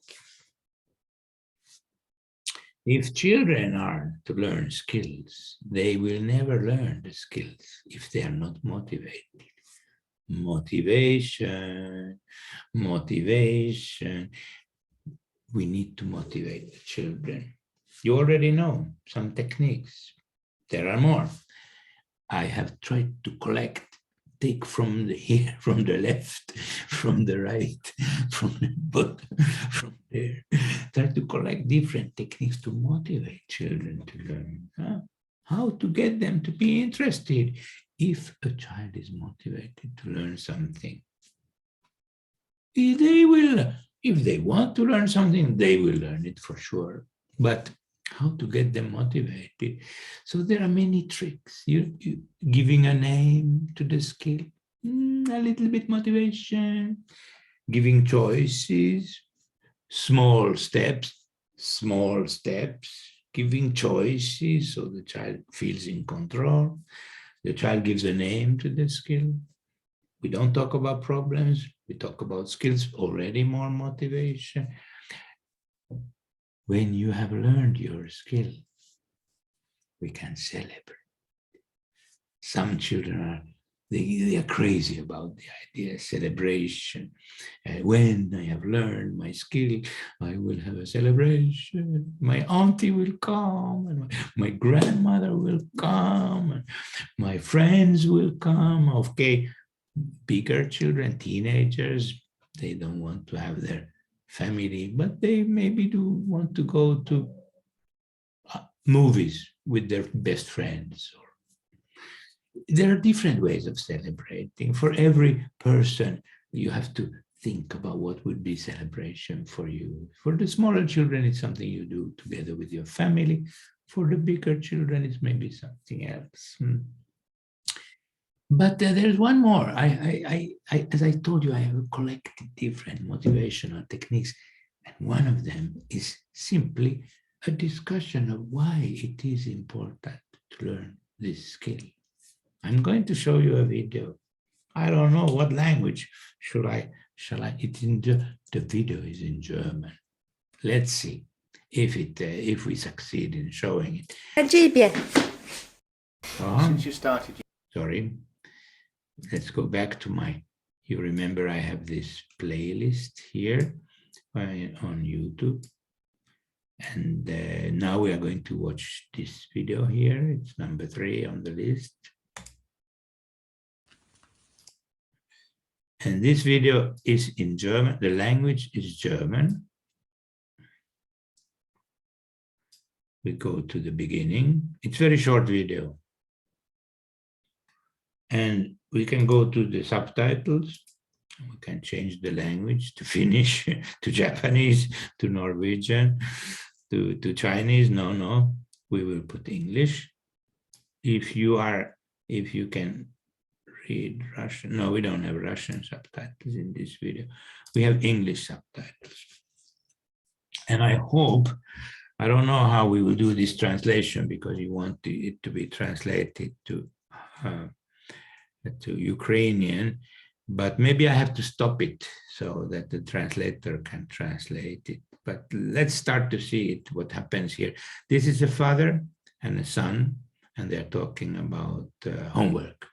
If children are to learn skills, they will never learn the skills if they are not motivated. Motivation. We need to motivate the children. You already know some techniques. There are more. I have tried to collect take from the here, from the left, from the right, from the bottom, from there. Try to collect different techniques to motivate children to learn. How to get them to be interested. If a child is motivated to learn something, they will, if they want to learn something, they will learn it for sure. But how to get them motivated? So there are many tricks. You giving a name to the skill, a little bit motivation, giving choices, small steps, giving choices so the child feels in control. The child gives a name to the skill. We don't talk about problems, we talk about skills, already more motivation. When you have learned your skill, we can celebrate. Some children are, they are crazy about the idea of celebration. When I have learned my skill, I will have a celebration. My auntie will come, and my grandmother will come, and my friends will come. Okay, bigger children, teenagers, they don't want to have their family, but they maybe do want to go to movies with their best friends. There are different ways of celebrating. For every person, you have to think about what would be celebration for you. For the smaller children, it's something you do together with your family. For the bigger children, it's maybe something else. But there's one more. As I told you, I have collected different motivational techniques, and one of them is simply a discussion of why it is important to learn this skill. I'm going to show you a video. I don't know what language shall I? The video is in German. Let's see if we succeed in showing it. Since you started. Sorry. Let's go back to you remember I have this playlist here on YouTube. And now we are going to watch this video here. It's number 3 on the list. And this video is in German. The language is German. We go to the beginning. It's a very short video. And we can go to the subtitles. We can change the language to Finnish, to Japanese, to Norwegian, to Chinese. No, we will put English. If you can read Russian. No, we don't have Russian subtitles in this video. We have English subtitles. And I hope, I don't know how we will do this translation because you want it to be translated to Ukrainian, but maybe I have to stop it so that the translator can translate it. But let's start to see what happens here. This is a father and a son, and they're talking about homework.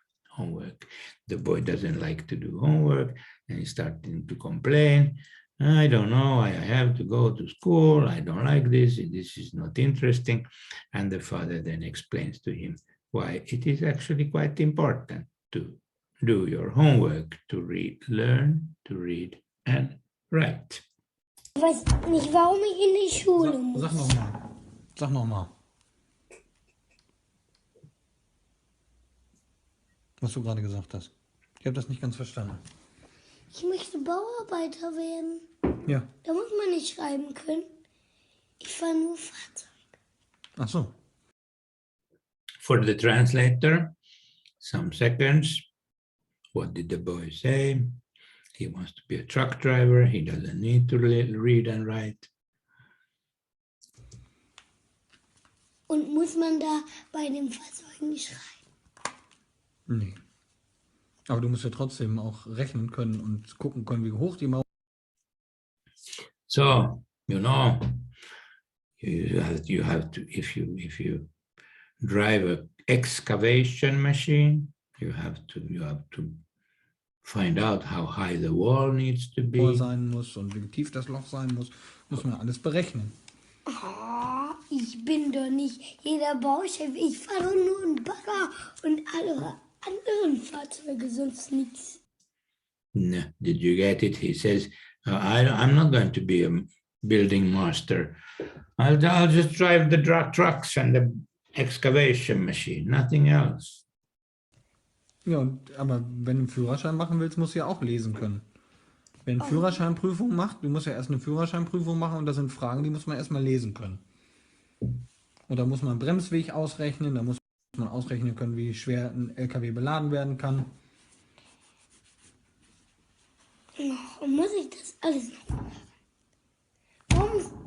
The boy doesn't like to do homework, and he's starting to complain. I don't know, I have to go to school. I don't like this. This is not interesting. And the father then explains to him why it is actually quite important to do your homework, to learn to read and write. Ich weiß nicht, warum ich in die Schule muss. Sag nochmal. Was du gerade gesagt hast. Ich habe das nicht ganz verstanden. Ich möchte Bauarbeiter werden. Ja. Da muss man nicht schreiben können. Ich fahre nur Fahrzeug. Ach so. For the translator, some seconds. What did the boy say? He wants to be a truck driver. He doesn't need to read and write. Und muss man da bei den Fahrzeugen schreiben? Nee. Aber du musst ja trotzdem auch rechnen können und gucken können, wie hoch die Mauer. So, you have to, if you drive an excavation machine, you have to find out how high the wall needs to be. Sein muss und wie tief das Loch sein muss man alles berechnen. Ich bin doch nicht jeder Bauchef. Ich fahre doch nur einen Bagger und anderen Fahrzeuge, sonst nichts. No, did you get it? He says, I'm not going to be a building master. I'll just drive the trucks and the excavation machine, nothing else. Ja, aber wenn du einen Führerschein machen willst, musst du ja auch lesen können. Wenn du Führerscheinprüfung macht, du musst ja erst eine Führerscheinprüfung machen und das sind Fragen, die muss man erstmal lesen können. Und da muss man einen Bremsweg ausrechnen, da muss man ausrechnen können, wie schwer ein LKW beladen werden kann. Warum muss ich das alles noch machen? Warum?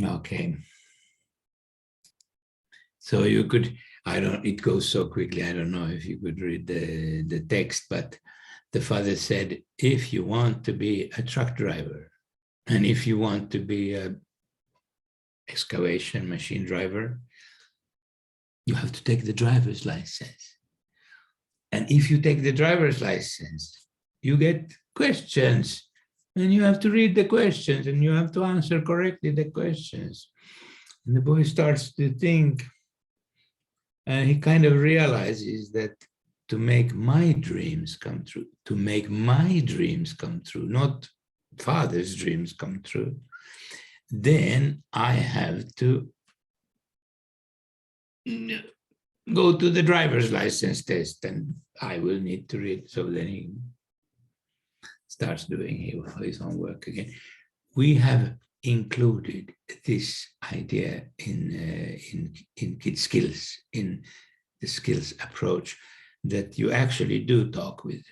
Okay. So you could, it goes so quickly, I don't know if you could read the text, but the father said, if you want to be a truck driver, and if you want to be a excavation machine driver, you have to take the driver's license. And if you take the driver's license, you get questions, and you have to read the questions, and you have to answer correctly the questions. And the boy starts to think, and he kind of realizes that to make my dreams come true, not father's dreams come true, then I have to go to the driver's license test, and I will need to read. So then he starts doing his own work again. We have included this idea in kids' skills, in the skills approach, that you actually do talk with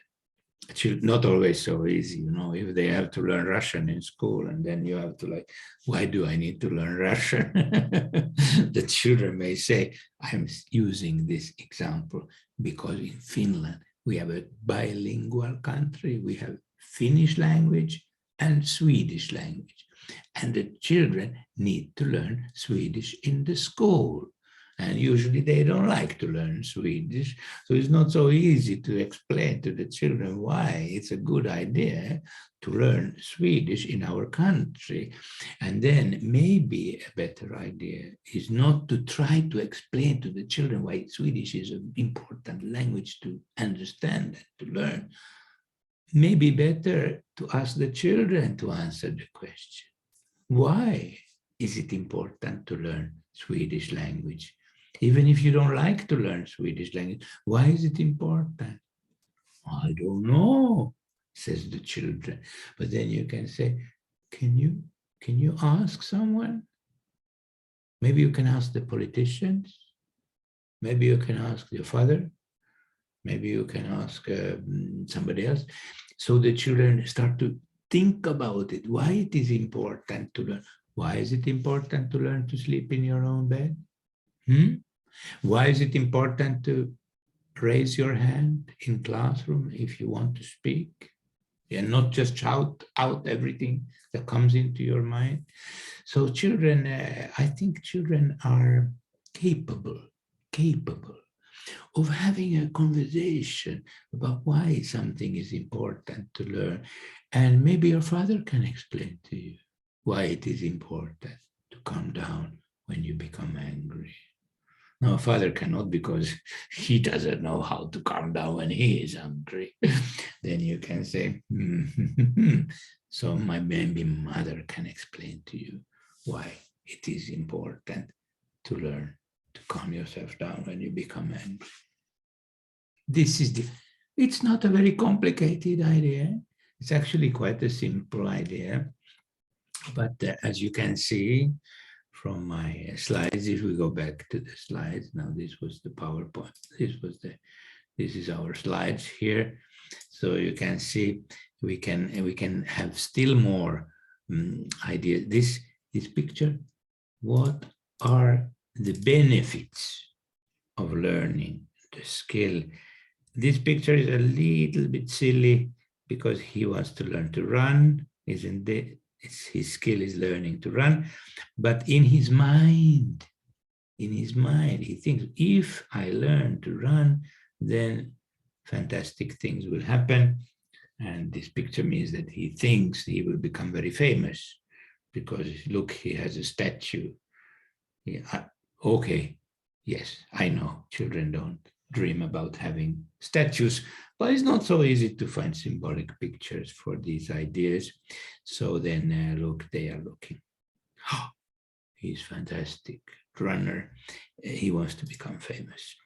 children. Not always so easy, you know, if they have to learn Russian in school, and then you have to like, why do I need to learn Russian? The children may say, I'm using this example because in Finland, we have a bilingual country. We have Finnish language and Swedish language. And the children need to learn Swedish in the school. And usually they don't like to learn Swedish. So it's not so easy to explain to the children why it's a good idea to learn Swedish in our country. And then maybe a better idea is not to try to explain to the children why Swedish is an important language to understand and to learn. Maybe better to ask the children to answer the question. Why is it important to learn Swedish language? Even if you don't like to learn Swedish language, why is it important? I don't know, says the children. But then you can say, can you ask someone? Maybe you can ask the politicians. Maybe you can ask your father. Maybe you can ask somebody else. So the children start to think about it, why it is important to learn. Why is it important to learn to sleep in your own bed? Why is it important to raise your hand in classroom if you want to speak and not just shout out everything that comes into your mind? So children, I think children are capable of having a conversation about why something is important to learn. And maybe your father can explain to you why it is important to calm down when you become angry. No, father cannot, because he doesn't know how to calm down when he is angry. Then you can say, so maybe mother can explain to you why it is important to learn to calm yourself down when you become angry. It's not a very complicated idea. It's actually quite a simple idea. But as you can see from my slides, if we go back to the slides, now this was the PowerPoint. This is our slides here. So you can see we can have still more ideas. This picture, what are the benefits of learning the skill? This picture is a little bit silly because he wants to learn to run, isn't it? His skill is learning to run, but in his mind, in his mind, he thinks, if I learn to run, then fantastic things will happen. And this picture means that he thinks he will become very famous because look, he has a statue. Okay, yes, I know children don't dream about having statues, but it's not so easy to find symbolic pictures for these ideas. So then look, they are looking. Oh, he's fantastic runner. He wants to become famous.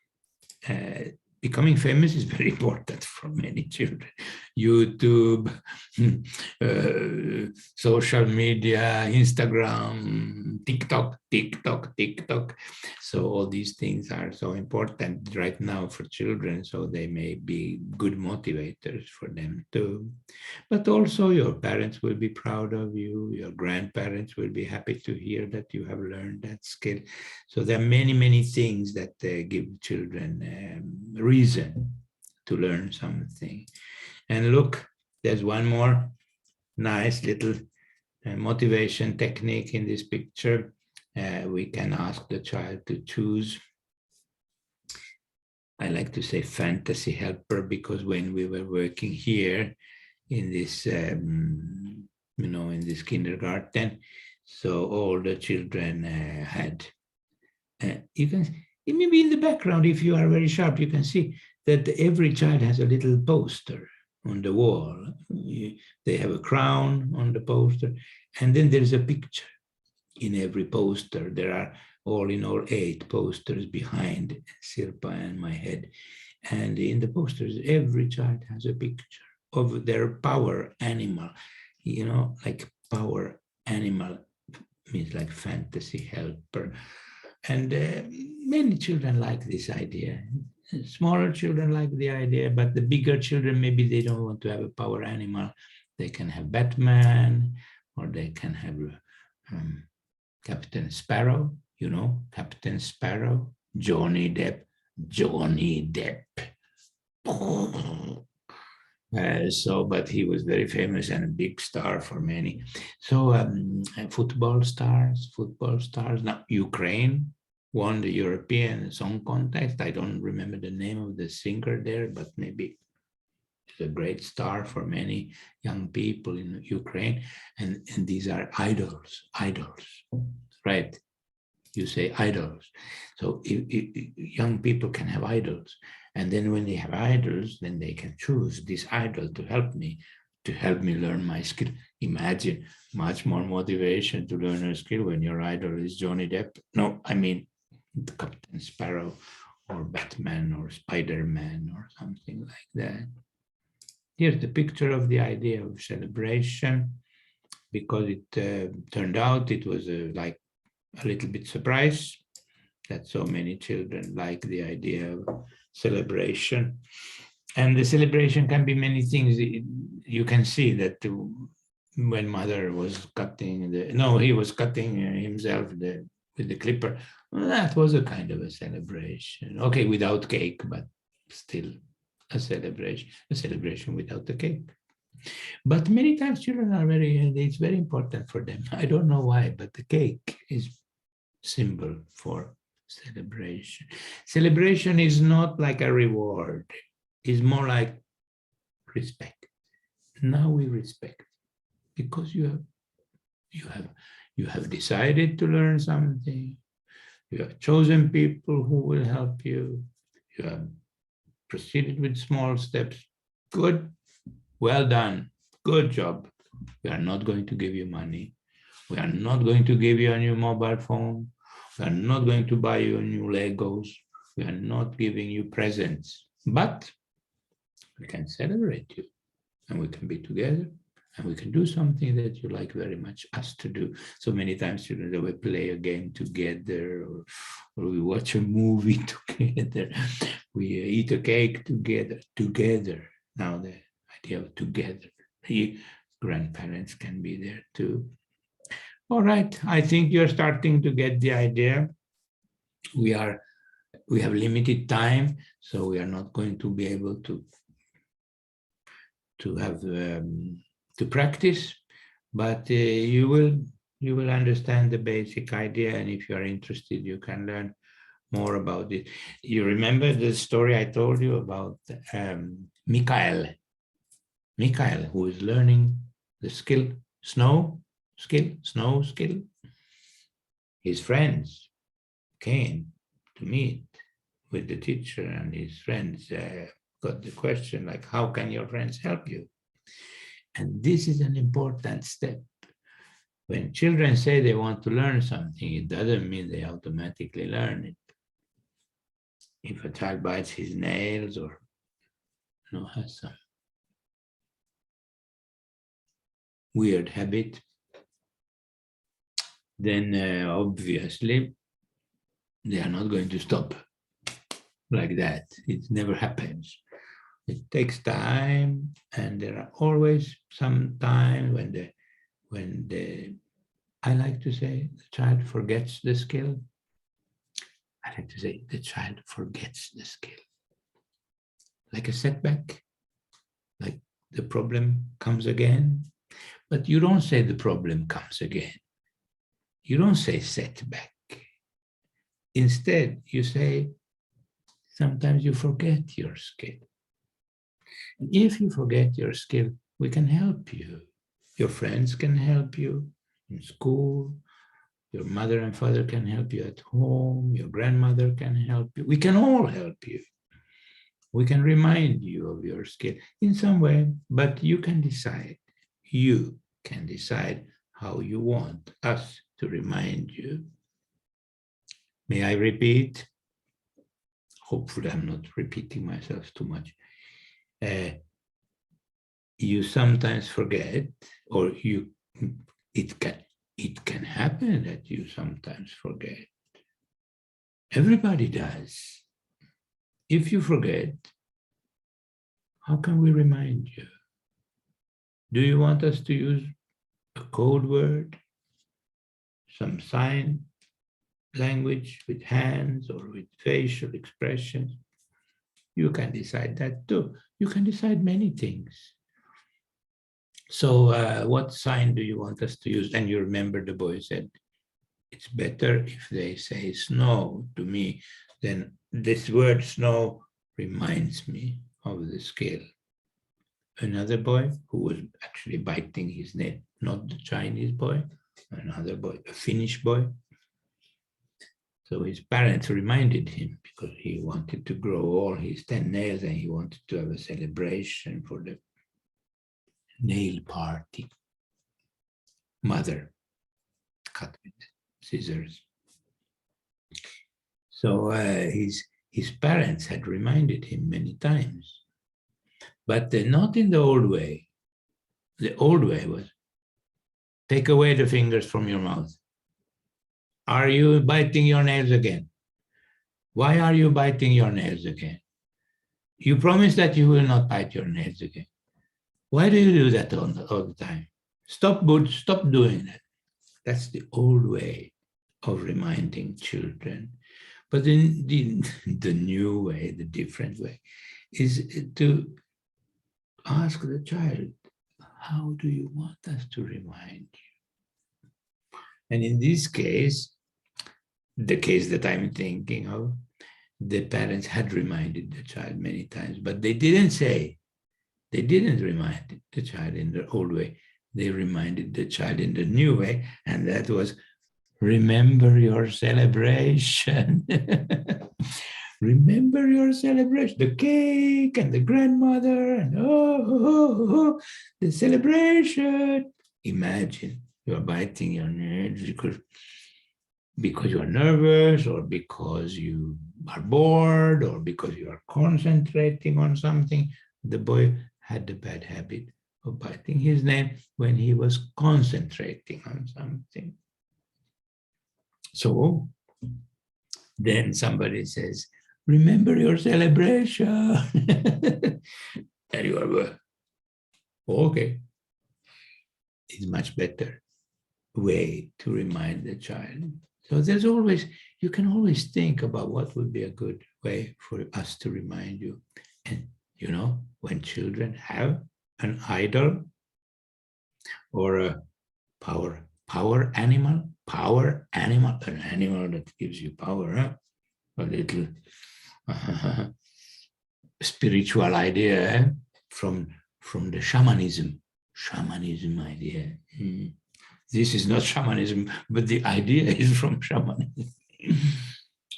Becoming famous is very important for many children. YouTube, social media, Instagram, TikTok. So all these things are so important right now for children, so they may be good motivators for them too. But also your parents will be proud of you, your grandparents will be happy to hear that you have learned that skill. So there are many, many things that give children reason to learn something. And look, there's one more nice little motivation technique in this picture. We can ask the child to choose. I like to say fantasy helper, because when we were working here in this, in this kindergarten, so all the children had, you can, maybe in the background, if you are very sharp, you can see that every child has a little poster on the wall. They have a crown on the poster, and then there's a picture in every poster. There are all in all 8 posters behind Sirpa and my head. And in the posters, every child has a picture of their power animal. Like power animal means like fantasy helper. And many children like this idea. Smaller children like the idea, but the bigger children, maybe they don't want to have a power animal. They can have Batman, or they can have Captain Sparrow, Captain Sparrow, Johnny Depp. But he was very famous and a big star for many. So football stars. Now, Ukraine won the European Song Contest. I don't remember the name of the singer there, but maybe it's a great star for many young people in Ukraine. And these are idols, right? You say idols. So young people can have idols. And then when they have idols, then they can choose this idol to help me learn my skill. Imagine much more motivation to learn a skill when your idol is Johnny Depp. No, I mean Captain Sparrow or Batman or Spider-Man or something like that. Here's the picture of the idea of celebration, because it turned out it was like a little bit surprise that so many children like the idea of celebration. And the celebration can be many things. You can see that when mother was cutting he was cutting himself with the clipper. Well, that was a kind of a celebration. Okay, without cake, but still a celebration without the cake. But many times children are it's very important for them. I don't know why, but the cake is symbol for celebration. Celebration is not like a reward. It's more like respect. Now we respect because you have decided to learn something. You have chosen people who will help you. You have proceeded with small steps. Good. Well done. Good job. We are not going to give you money. We are not going to give you a new mobile phone. We are not going to buy you new Legos. We are not giving you presents. But we can celebrate you. And we can be together. And we can do something that you like very much us to do. So many times children will play a game together, or we watch a movie together. We eat a cake together. Now the idea of together. The grandparents can be there too. All right, I think you're starting to get the idea. We have limited time, so we are not going to be able to have to practice, but you will understand the basic idea, and if you are interested, you can learn more about it. You remember the story I told you about Mikael, who is learning the snow skill. His friends came to meet with the teacher, and his friends got the question like, how can your friends help you? And this is an important step. When children say they want to learn something, it doesn't mean they automatically learn it. If a child bites his nails or has some weird habit, then obviously they are not going to stop like that. It never happens. It takes time, and there are always some time when I like to say the child forgets the skill. I like to say the child forgets the skill. Like a setback, like the problem comes again. But you don't say the problem comes again. You don't say setback. Instead, you say, sometimes you forget your skill. And if you forget your skill, we can help you. Your friends can help you in school. Your mother and father can help you at home. Your grandmother can help you. We can all help you. We can remind you of your skill in some way, but you can decide. You can decide how you want us to remind you. May I repeat? Hopefully I'm not repeating myself too much. You sometimes forget, or it can happen that you sometimes forget. Everybody does. If you forget, how can we remind you? Do you want us to use a code word, some sign language with hands or with facial expressions? You can decide that too. You can decide many things. So what sign do you want us to use? And you remember the boy said, it's better if they say snow to me, then this word snow reminds me of the skill. Another boy who was actually biting his nail, not the Chinese boy, another boy, a Finnish boy. So his parents reminded him because he wanted to grow all his 10 nails and he wanted to have a celebration for the nail party. Mother cut with scissors. So his parents had reminded him many times, but not in the old way. The old way was, take away the fingers from your mouth. Are you biting your nails again? Why are you biting your nails again? You promised that you will not bite your nails again. Why do you do that all the time? Stop doing that. That's the old way of reminding children. But in the new way, the different way, is to ask the child, how do you want us to remind you? And in this case, the case that I'm thinking of, the parents had reminded the child many times, but they didn't remind the child in the old way. They reminded the child in the new way, and that was, remember your celebration. Remember your celebration, the cake and the grandmother, and the celebration. Imagine you're biting your nails because you're nervous, or because you are bored, or because you are concentrating on something. The boy had the bad habit of biting his nail when he was concentrating on something. So then somebody says, remember your celebration. And you are, okay. It's much better way to remind the child. So there's always, you can always think about what would be a good way for us to remind you. And you know, when children have an idol or a power animal, an animal that gives you power, a little spiritual idea from the shamanism idea. This is not shamanism, but the idea is from shamanism.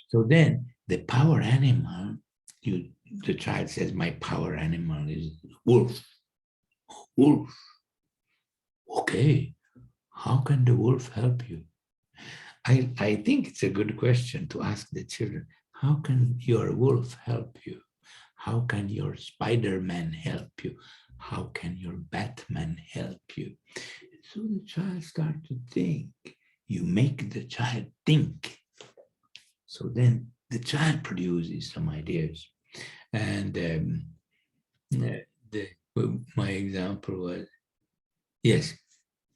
So then the power animal, the child says, my power animal is wolf. Wolf. Okay, how can the wolf help you? I think it's a good question to ask the children. How can your wolf help you? How can your Spider-Man help you? How can your Batman help you? So the child starts to think. You make the child think. So then the child produces some ideas. And my example was, yes,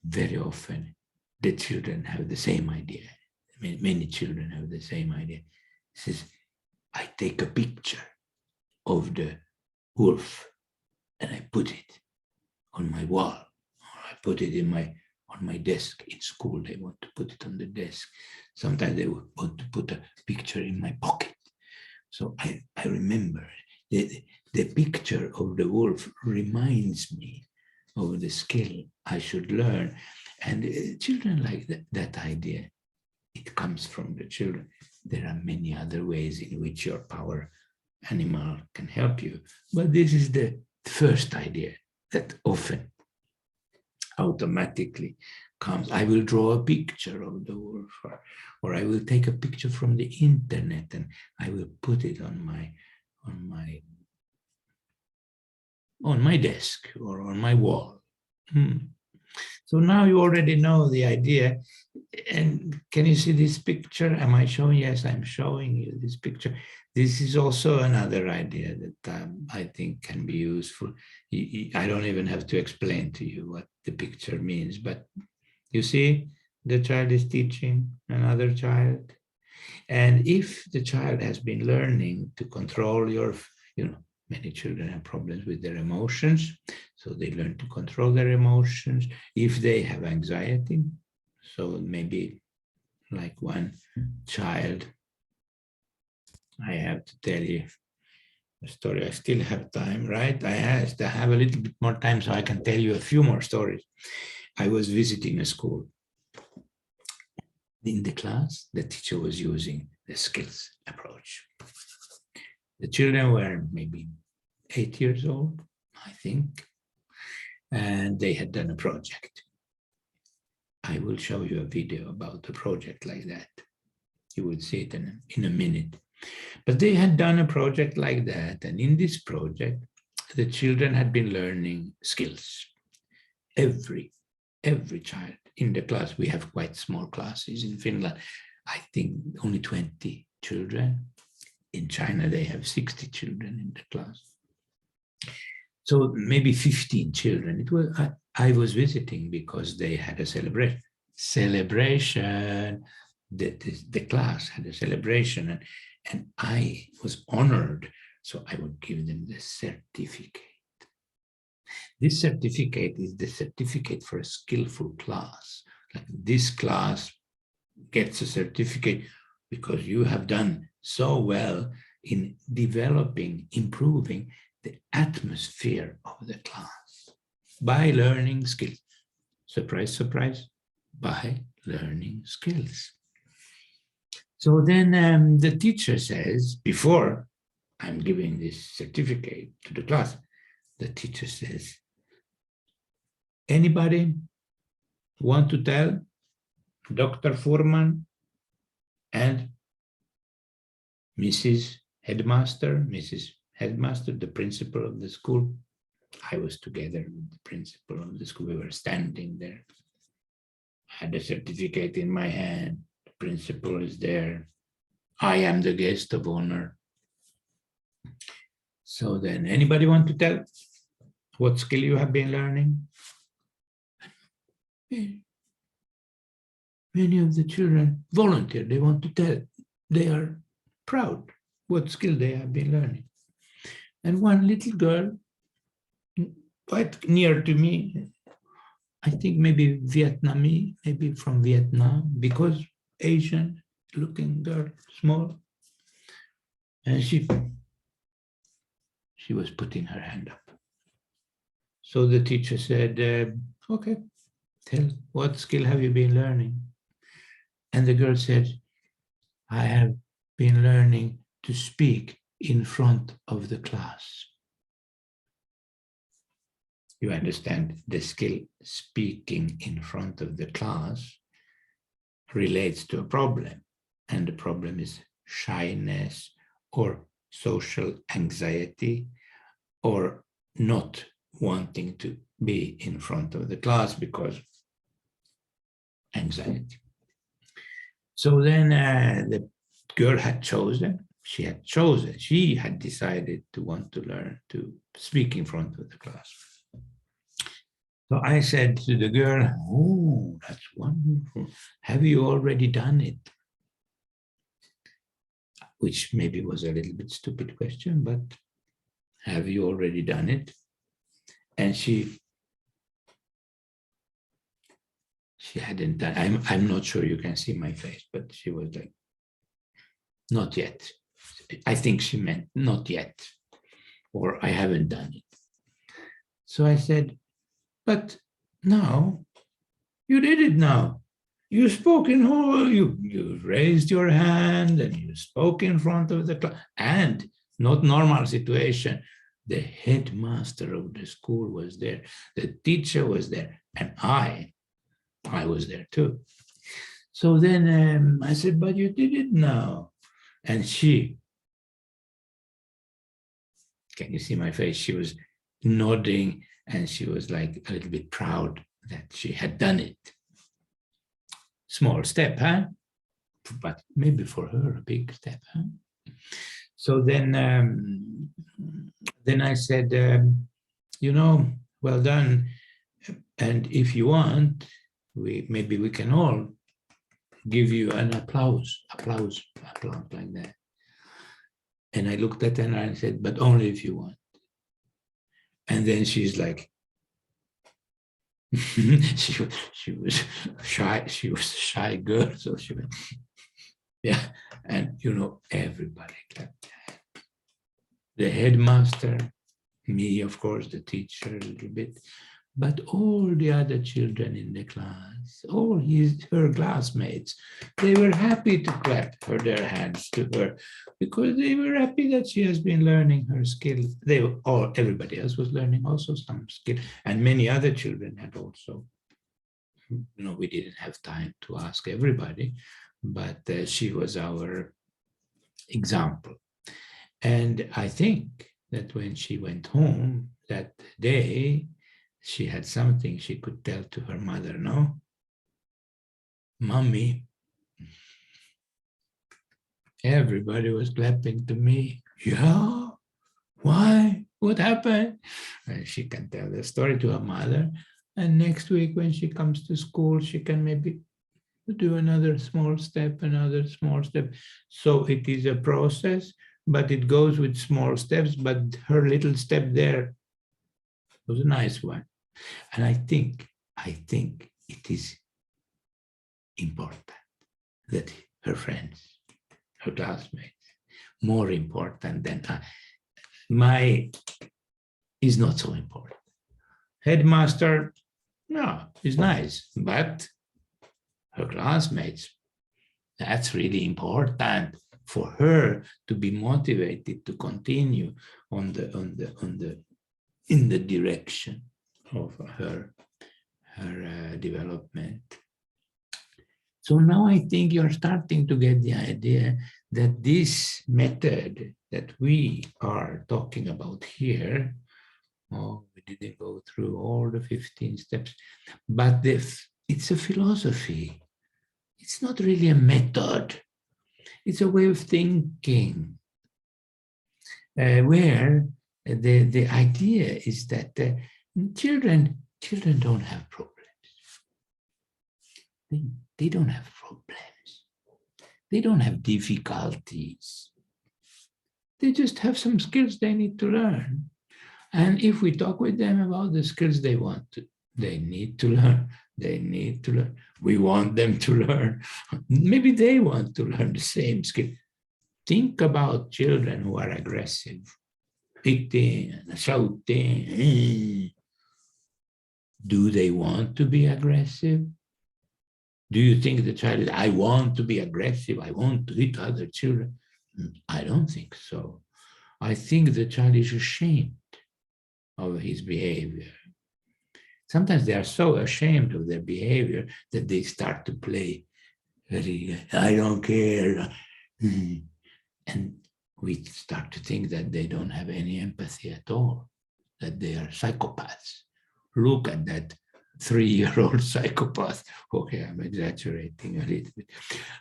very often the children have the same idea. Many children have the same idea. It says, I take a picture of the wolf and I put it on my wall, or I put it on my desk. In school, they want to put it on the desk. Sometimes they want to put a picture in my pocket. So I remember the picture of the wolf reminds me of the skill I should learn. And children like that idea. It comes from the children. There are many other ways in which your power animal can help you. But this is the first idea that often automatically comes. I will draw a picture of the wolf, or I will take a picture from the internet and I will put it on my desk or on my wall. So now you already know the idea. And can you see this picture? Am I showing? Yes, I'm showing you this picture. This is also another idea that I think can be useful. I don't even have to explain to you what the picture means, but you see, the child is teaching another child. And if the child has been learning to control many children have problems with their emotions, so they learn to control their emotions. If they have anxiety, so maybe like one child, I have to tell you a story. I still have time, right? I have a little bit more time so I can tell you a few more stories. I was visiting a school. In the class, the teacher was using the skills approach. The children were maybe 8 years old, I think, and they had done a project. I will show you a video about a project like that. You will see it in a minute. But they had done a project like that, and in this project, the children had been learning skills. Every child in the class, we have quite small classes in Finland. I think only 20 children. In China, they have 60 children in the class. So maybe 15 children. It was I was visiting because they had a celebration. The class had a celebration, and I was honored. So I would give them the certificate. This certificate is the certificate for a skillful class. Like this class gets a certificate because you have done so well in developing, improving the atmosphere of the class by learning skills. Surprise, surprise, by learning skills. So then the teacher says, before I'm giving this certificate to the class, the teacher says, anybody want to tell Dr. Furman and Mrs. Headmaster, the principal of the school? I was together with the principal of the school. We were standing there. I had a certificate in my hand. The principal is there. I am the guest of honor. So then, anybody want to tell what skill you have been learning? Many of the children volunteer. They want to tell. They are proud what skill they have been learning. And one little girl, quite near to me, I think maybe Vietnamese, maybe from Vietnam, because Asian looking girl, small. And she was putting her hand up. So the teacher said, okay, tell, what skill have you been learning? And the girl said, I have been learning to speak in front of the class. You understand, the skill speaking in front of the class relates to a problem. And the problem is shyness or social anxiety or not wanting to be in front of the class because anxiety. So then the girl had chosen, she had decided to want to learn to speak in front of the class. So I said to the girl, oh, that's wonderful. Have you already done it? Which maybe was a little bit stupid question, but have you already done it? And she hadn't done. I'm not sure you can see my face, but she was like, not yet. I think she meant not yet, or I haven't done it. So I said, but now you did it now. You spoke in whole, you raised your hand and you spoke in front of the class, and not normal situation. The headmaster of the school was there, the teacher was there, and I was there too. So then I said, but you did it now. And she, can you see my face? She was nodding and she was like a little bit proud that she had done it. Small step, huh? But maybe for her a big step, huh? So then I said, you know, well done. And if you want, maybe we can all give you an applause like that. And I looked at her and I said, but only if you want. And then she's like, she was shy. She was a shy girl, so she went, yeah. And you know, everybody clapped their hands. The headmaster, me, of course, the teacher a little bit, but all the other children in the class, all her classmates, they were happy to clap their hands to her because they were happy that she has been learning her skills. Everybody else was learning also some skill, and many other children had also. You know, we didn't have time to ask everybody, but she was our example. And I think that when she went home that day, she had something she could tell to her mother, no? Mommy, everybody was clapping to me. Yeah, why? What happened? And she can tell the story to her mother. And next week when she comes to school, she can maybe do another small step, another small step. So it is a process, but it goes with small steps, but her little step there was a nice one. And I think it is important that her friends, her classmates, more important than is not so important. Headmaster, no, is nice, but her classmates, that's really important for her to be motivated to continue in the direction of her development. So now I think you're starting to get the idea that this method that we are talking about here, we didn't go through all the 15 steps, but it's a philosophy. It's not really a method. It's a way of thinking, where the idea is that children don't have problems. They don't have problems. They don't have difficulties. They just have some skills they need to learn. And if we talk with them about the skills they need to learn. We want them to learn. Maybe they want to learn the same skill. think about children who are aggressive, hitting, shouting. Do they want to be aggressive? Do you think the child, I want to be aggressive, I want to hit other children? I don't think so. I think the child is ashamed of his behavior. Sometimes they are so ashamed of their behavior that they start to play, I don't care. And we start to think that they don't have any empathy at all, that they are psychopaths. Look at that 3-year-old psychopath. Okay, I'm exaggerating a little bit.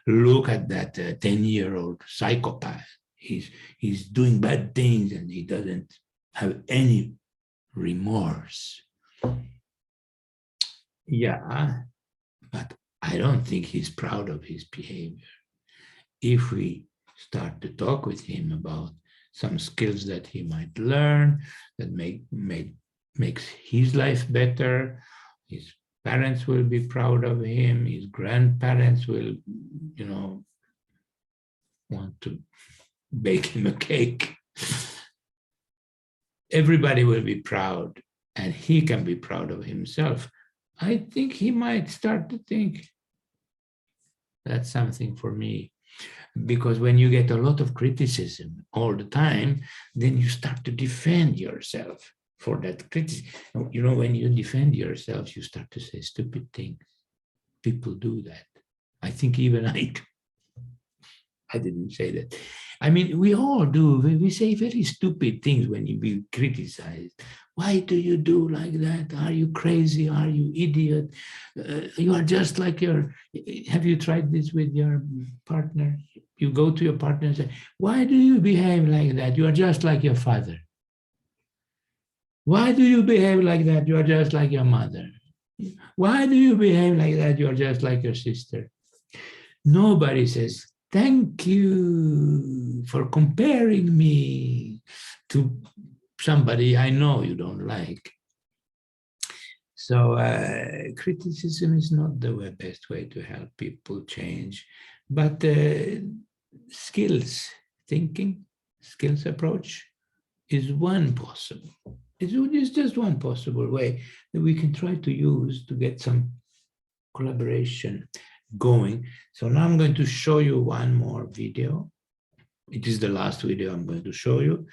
Look at that 10-year-old psychopath. He's doing bad things and he doesn't have any remorse. Yeah, but I don't think he's proud of his behavior. If we start to talk with him about some skills that he might learn, that makes his life better, his parents will be proud of him, his grandparents will, want to bake him a cake. Everybody will be proud, and he can be proud of himself. I think he might start to think, that's something for me. Because when you get a lot of criticism all the time, then you start to defend yourself for that criticism. When you defend yourself, you start to say stupid things. People do that. I think even I do. I didn't say that. I mean, we all do. We say very stupid things when you be criticized. Why do you do like that? Are you crazy? Are you idiot? You are just like have you tried this with your partner? You go to your partner and say, why do you behave like that? You are just like your father. Why do you behave like that? You are just like your mother. Why do you behave like that? You are just like your sister. Nobody says, thank you for comparing me to somebody I know you don't like. So criticism is not the best way to help people change, but skills, thinking, skills approach is one possible. It's just one possible way that we can try to use to get some collaboration going. So now I'm going to show you one more video. It is the last video I'm going to show you,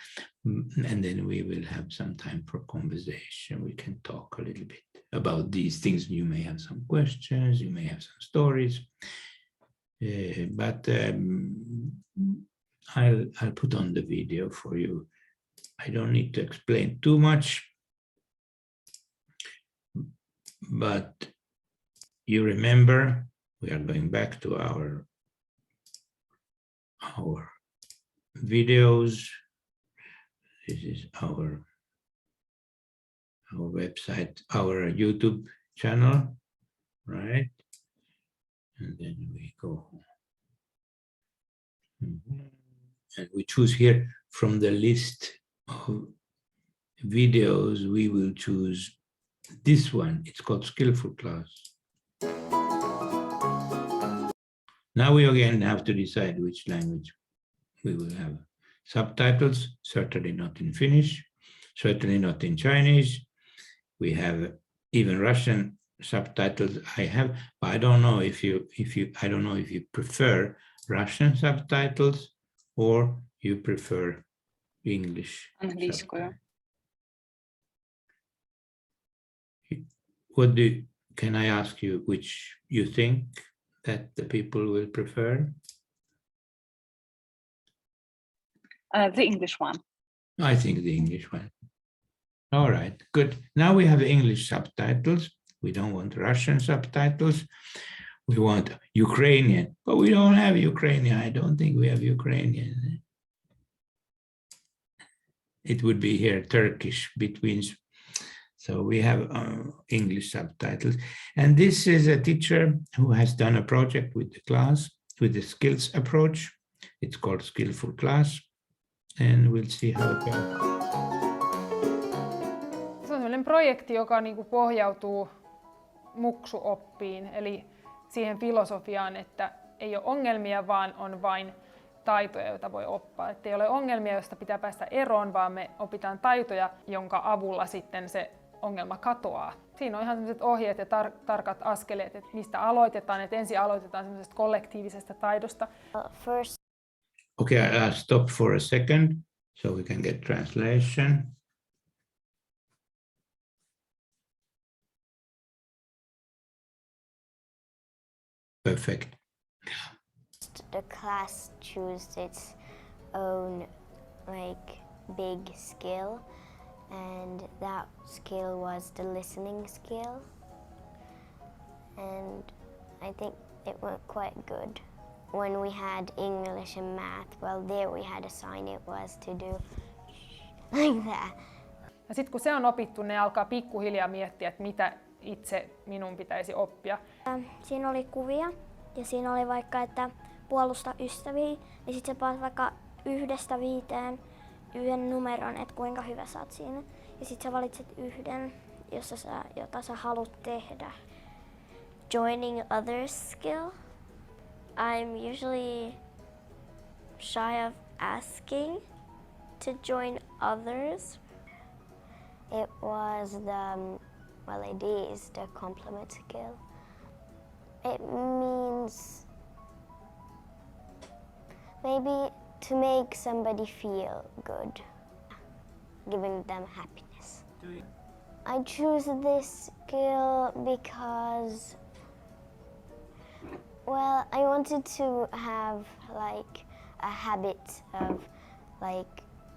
and then we will have some time for conversation. We can talk a little bit about these things. You may have some questions, you may have some stories, but I'll put on the video for you. I don't need to explain too much, but you remember we are going back to our videos. This is our website, our YouTube channel, right? And then we go. And we choose here from the list of videos, we will choose this one. It's called Skillful Class. Now we again have to decide which language we will have. Subtitles, certainly not in Finnish, certainly not in Chinese. We have even Russian subtitles. I have, but I don't know if you prefer Russian subtitles or you prefer English. Англійською. Can I ask you which you think that the people will prefer? The English one. I think the English one. All right, good. Now we have English subtitles. We don't want Russian subtitles. We want Ukrainian, but we don't have Ukrainian. I don't think we have Ukrainian. It would be here Turkish between. So we have English subtitles. And this is a teacher who has done a project with the class, with the skills approach. It's called Skillful Class. And we'll see how it goes. Se on sellainen projekti, joka niinku pohjautuu muksuoppiin, eli siihen filosofiaan, että ei ole ongelmia, vaan on vain taitoja, joita voi oppia. Että ei ole ongelmia, joista pitää päästä eroon, vaan me opitaan taitoja, jonka avulla sitten se ongelma katoaa. Siinä on ihan sellaiset ohjeet ja tarkat askeleet, että mistä aloitetaan. Että ensin aloitetaan semmoisesta kollektiivisesta taidosta. First, Okay, I'll stop for a second so we can get translation. Perfect. the class chose its own big skill, and that skill was the listening skill. And I think it went quite good. When we had English and math, well, there we had a sign. It was to do like that. Ja sitten kun se on opittu, ne alkaa pikkuhiljaa miettiä, että mitä itse minun pitäisi oppia. Siinä oli kuvia ja siinä oli vaikka, että puolusta ystäviä, niin sitten sä paat vaikka 1–5 yhden numeron, että kuinka hyvä sä oot siinä. Ja sitten sä valitset yhden, jota sä haluat tehdä. Joining others skill. I'm usually shy of asking to join others. It was it is the compliment skill. It means maybe to make somebody feel good, giving them happiness. I choose this skill because, well, I wanted to have a habit of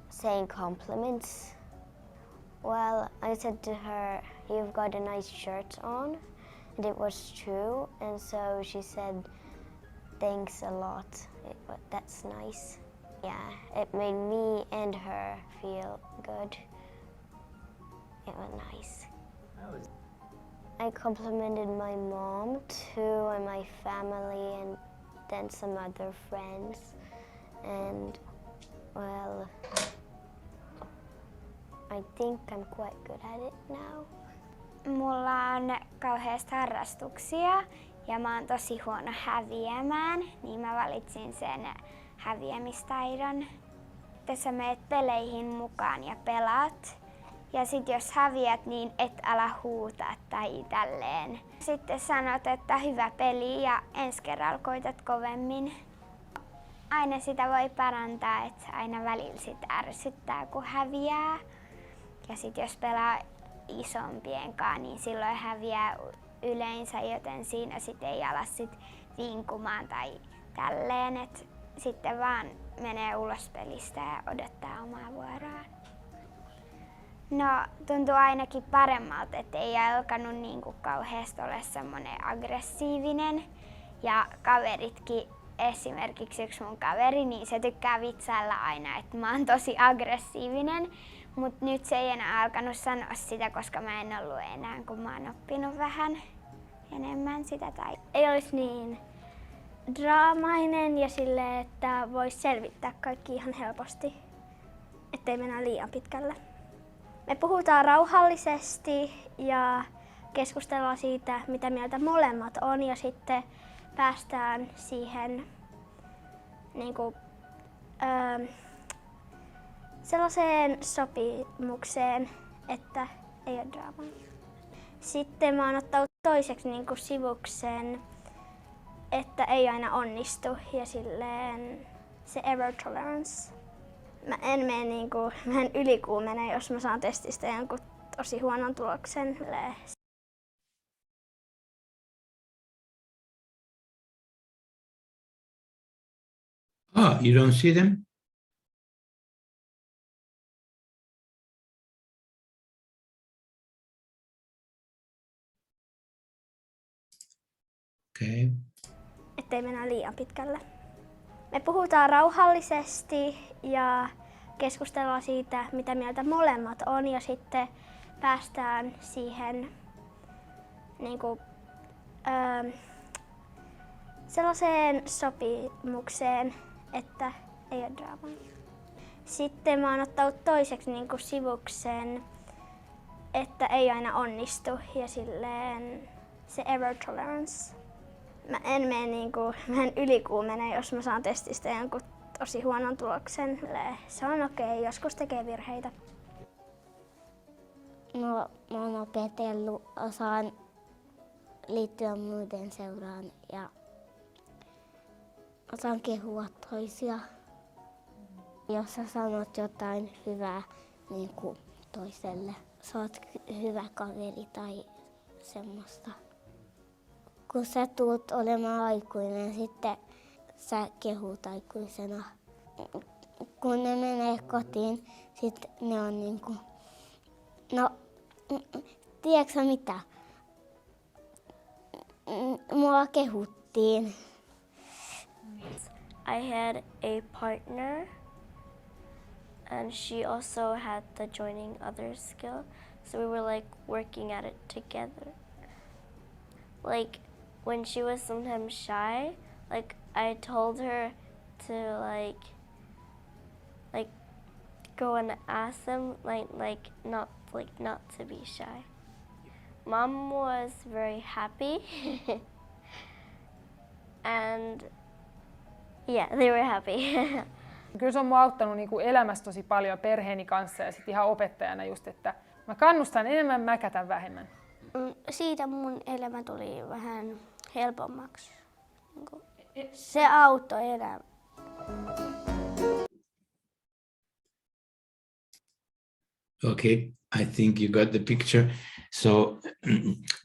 saying compliments. Well, I said to her, "You've got a nice shirt on," and it was true, and so she said, "Thanks a lot, that's nice." Yeah, it made me and her feel good. It was nice. I complimented my mom too, and my family, and then some other friends, and well, I think I'm quite good at it now. Mulla on kauheasti harrastuksia ja mä oon tosi huono häviämään, niin mä valitsin sen häviämistaidon. Tässä meet peleihin mukaan ja pelaat. Ja sit jos häviät, niin et ala huutaa tai tälleen. Sitten sanot, että hyvä peli ja ensi kerralla koitat kovemmin. Aina sitä voi parantaa, että aina välillä sit ärsyttää kun häviää. Ja sit jos pelaa isompien kanssa, niin silloin häviää yleensä, joten siinä sit ei ala sit vinkumaan tai tälleen. Et sitten vaan menee ulos pelistä ja odottaa omaa vuoroaan. No, tuntuu ainakin paremmalta, ettei alkanut niinku kauheasti olla semmonen aggressiivinen. Ja kaveritkin, esimerkiksi yksi mun kaveri, niin se tykkää vitsailla aina, että mä oon tosi aggressiivinen. Mut nyt se ei enää alkanut sanoa sitä, koska mä en ollut enää, kun mä oon oppinut vähän enemmän sitä. Tai ei olisi niin draamainen ja silleen, että vois selvittää kaikki ihan helposti, ettei mennä liian pitkälle. Me puhutaan rauhallisesti ja keskustellaan siitä, mitä mieltä molemmat on, ja sitten päästään siihen sellaiseen sopimukseen, että ei ole draamaa. Sitten mä oon ottanut toiseksi sivukseen, että ei aina onnistu, ja silleen se error tolerance. Mä en ylikuumene, jos mä saan testistä jonkun tosi huonon tuloksen. You don't see them? Okay. Ettei mennä liian pitkälle. Me puhutaan rauhallisesti ja keskustellaan siitä, mitä mieltä molemmat on, ja sitten päästään siihen sellaiseen sopimukseen, että ei ole draamaa. Sitten mä oon ottanut toiseksi sivukseen, että ei aina onnistu, ja silleen se error tolerance. Mä en ylikuumene, jos mä saan testistä jonkun tosi huonon tuloksen. Se on okei, joskus tekee virheitä. No, mä oon opetellut, osaan liittyä muiden seuraan ja osaan kehua toisia. Jos sä sanot jotain hyvää niin kuin toiselle, sä oot hyvä kaveri tai semmoista. Kun sä tulet olemaan aikuinen, sitten sä kehut aikuisena. Kun ne menee kotiin, sitten ne on niinku, no, tiedätkö sä mitä? Mua kehuttiin. I had a partner and she also had the joining others skill. So we were like working at it together. Like when she was sometimes shy, like I told her to like go and ask them not to be shy. Mom was very happy and yeah, they were happy. Kyllä se on mua auttanut niin kuin elämässä tosi paljon perheeni kanssa ja sitten ihan opettajana just, että mä kannustan enemmän, mä kätän vähemmän. Siitä mun elämä tuli vähän helpommaksi. Se auttoi elämää. Okay, I think you got the picture. So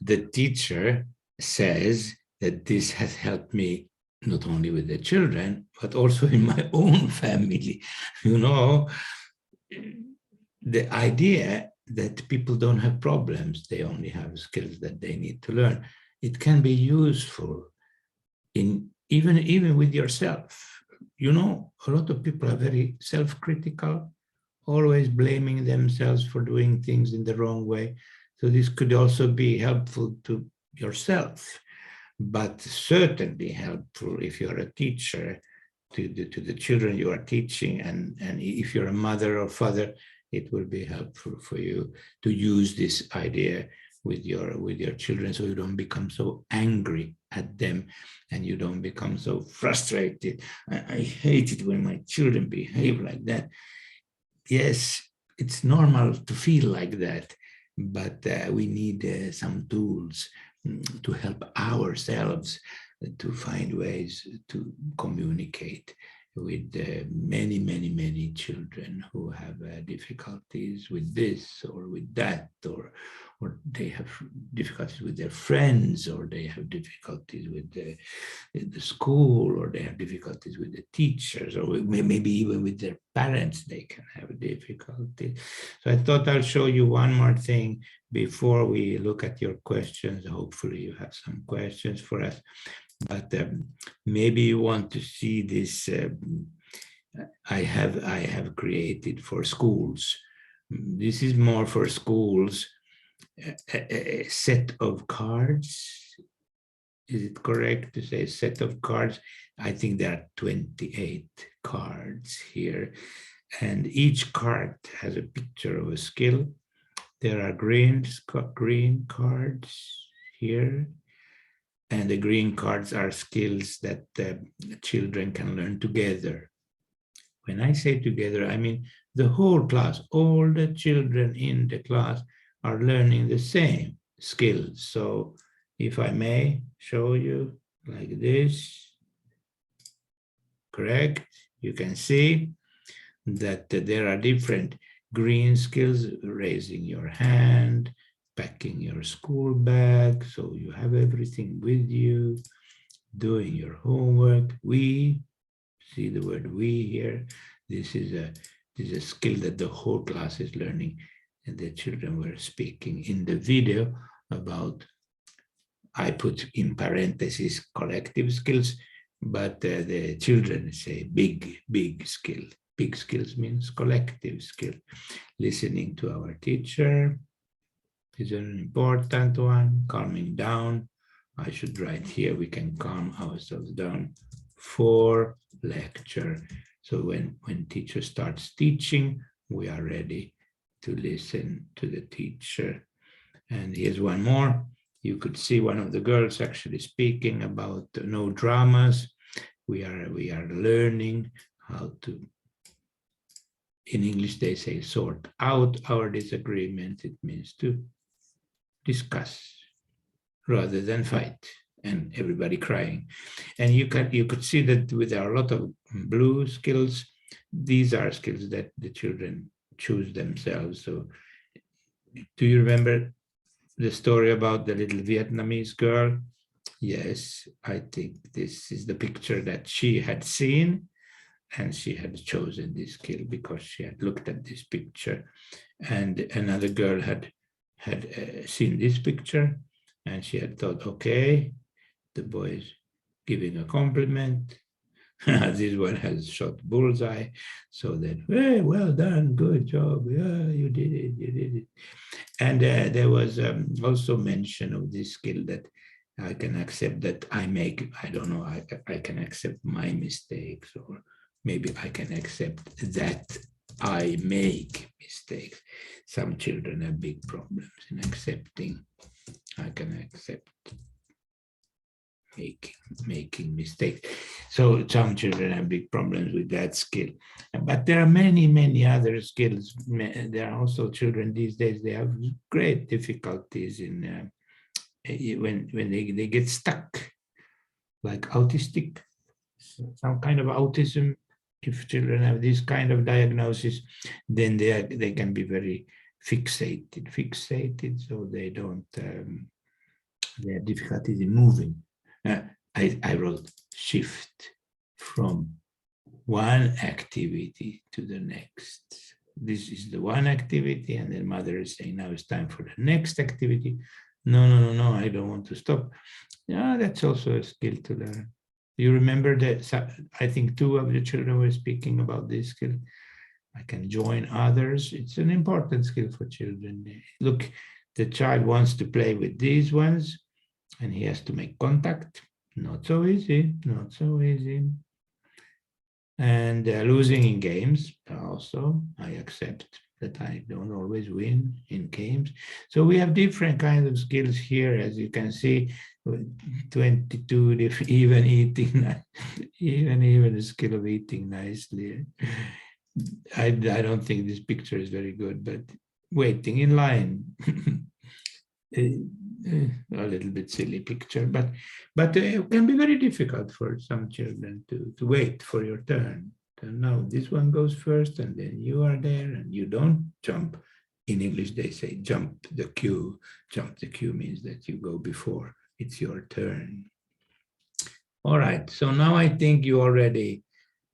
the teacher says that this has helped me not only with the children, but also in my own family. You know, the idea that people don't have problems, they only have skills that they need to learn. It can be useful in even with yourself. You know, a lot of people are very self-critical, always blaming themselves for doing things in the wrong way. So this could also be helpful to yourself, but certainly helpful if you're a teacher to the children you are teaching, and if you're a mother or father, it will be helpful for you to use this idea with your children, so you don't become so angry at them and you don't become so frustrated. I hate it when my children behave like that. Yes, it's normal to feel like that, but we need some tools to help ourselves to find ways to communicate with many children who have difficulties with this or with that, or they have difficulties with their friends, or they have difficulties with the school, or they have difficulties with the teachers, or maybe even with their parents they can have difficulties. So I thought I'll show you one more thing before we look at your questions. Hopefully you have some questions for us. But maybe you want to see this. I have created for schools. This is more for schools. A set of cards. Is it correct to say set of cards? I think there are 28 cards here, and each card has a picture of a skill. There are green cards here. And the green cards are skills that children can learn together. When I say together, I mean the whole class, all the children in the class are learning the same skills. So if I may show you like this, correct? You can see that there are different green skills: raising your hand, packing your school bag, so you have everything with you, doing your homework. We see the word we here. This is a skill that the whole class is learning, and the children were speaking in the video about, I put in parentheses collective skills, but the children say big skill. Big skills means collective skill. Listening to our teacher is an important one. Calming down. I should write here, we can calm ourselves down for lecture. So when teacher starts teaching, we are ready to listen to the teacher. And here's one more. You could see one of the girls actually speaking about no dramas. We are learning in English they say sort out our disagreement. It means to discuss rather than fight and everybody crying. And you could see that with a lot of blue skills, these are skills that the children choose themselves. So do you remember the story about the little Vietnamese girl? Yes, I think this is the picture that she had seen, and she had chosen this skill because she had looked at this picture, and another girl had seen this picture, and she had thought, okay, the boy is giving a compliment. This one has shot bullseye, so then, hey, well done, good job, yeah, you did it. And there was also mention of this skill that I can accept that I can accept my mistakes, or maybe I can accept that I make mistakes. Some children have big problems in accepting. I can accept making mistakes. So some children have big problems with that skill. But there are many other skills. There are also children these days, they have great difficulties in when they get stuck, like autistic, some kind of autism. If children have this kind of diagnosis, then they can be very fixated, so they don't, they have difficulties in moving. I wrote shift from one activity to the next. This is the one activity, and then mother is saying, now it's time for the next activity. No, I don't want to stop. Yeah, that's also a skill to learn. You remember that? I think 2 of the children were speaking about this skill. I can join others. It's an important skill for children. Look, the child wants to play with these ones, and he has to make contact. Not so easy, not so easy. And losing in games also, I accept that I don't always win in games. So we have different kinds of skills here, as you can see, 22 different, even eating, even the skill of eating nicely. I don't think this picture is very good, but waiting in line, a little bit silly picture, but it can be very difficult for some children to wait for your turn. No, this one goes first, and then you are there, and you don't jump. In English, they say jump the queue. Jump the queue means that you go before it's your turn. All right, so now I think you already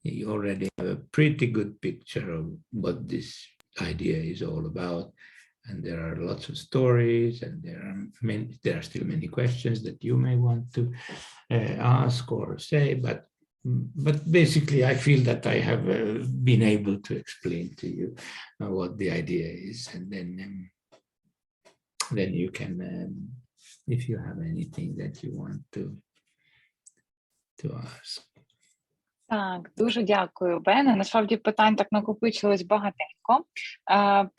have a pretty good picture of what this idea is all about. And there are lots of stories, and there are still many questions that you may want to ask or say, but basically I feel that I have been able to explain to you what the idea is, and then you can, if you have anything that you want to ask. Так, дуже дякую, Бене. Насправді питань так накопичилось багатенько.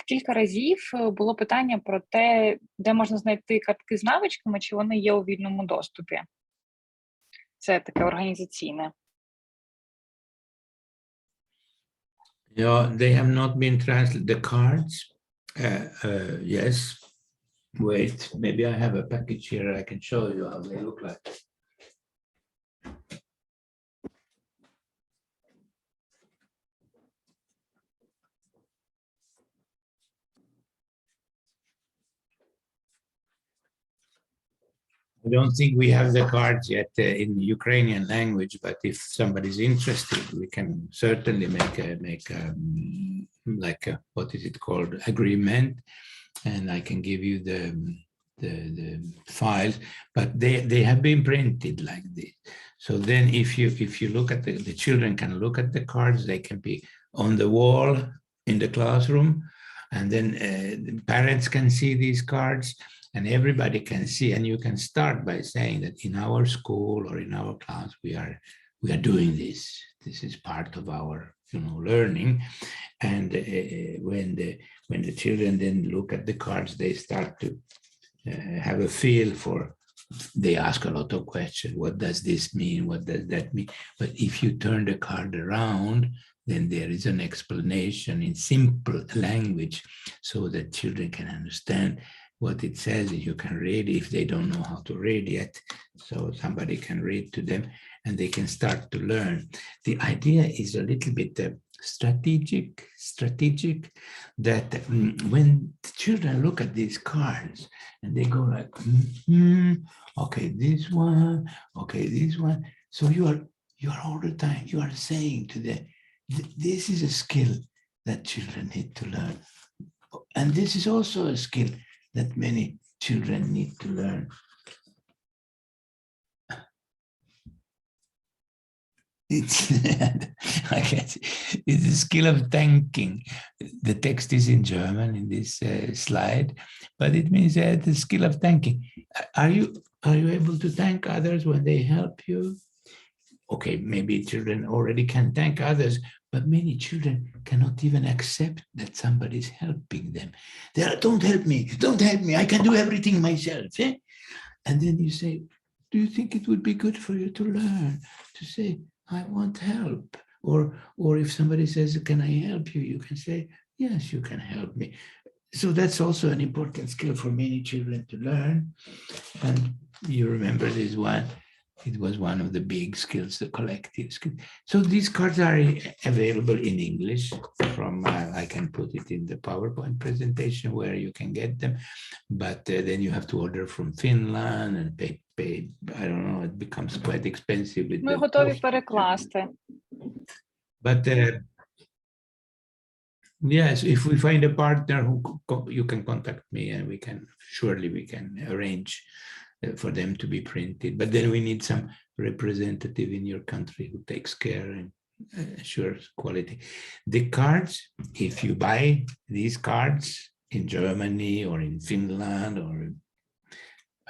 Кілька разів було питання про те, де можна знайти картки з навичками, чи вони є у вільному доступі. Це таке організаційне. Yeah, they have not been translated. The cards, yes. Wait, maybe I have a package here. I can show you how they look like. I don't think we have the cards yet in the Ukrainian language, but if somebody's interested, we can certainly make a what is it called, agreement, and I can give you the files. But they have been printed like this. So then, if you look at the children can look at the cards, they can be on the wall in the classroom, and then the parents can see these cards. And everybody can see, and you can start by saying that in our school or in our class we are doing this. This is part of our learning. And when the children then look at the cards, they start to have a feel for they ask a lot of questions. What does this mean? What does that mean? But if you turn the card around, then there is an explanation in simple language so that children can understand what it says, and you can read if they don't know how to read yet. So somebody can read to them and they can start to learn. The idea is a little bit strategic, that when the children look at these cards and they go like, okay, this one, okay, this one. So you are all the time, you are saying to them, this is a skill that children need to learn. And this is also a skill that many children need to learn. It's a skill of thanking. The text is in German in this slide, but it means the skill of thanking. Are you able to thank others when they help you? Okay, maybe children already can thank others, but many children cannot even accept that somebody's helping them. They are, don't help me, I can do everything myself. Eh? And then you say, do you think it would be good for you to learn to say, I want help? Or if somebody says, can I help you? You can say, yes, you can help me. So that's also an important skill for many children to learn. And you remember this one. It was one of the big skills, the collective skill. So these cards are available in English from, I can put it in the PowerPoint presentation where you can get them, but then you have to order from Finland and pay, I don't know, it becomes quite expensive. With Ми готові перекласти. But yes, if we find a partner who you can contact me and we can arrange for them to be printed, but then we need some representative in your country who takes care and assures quality. The cards, if you buy these cards in Germany or in Finland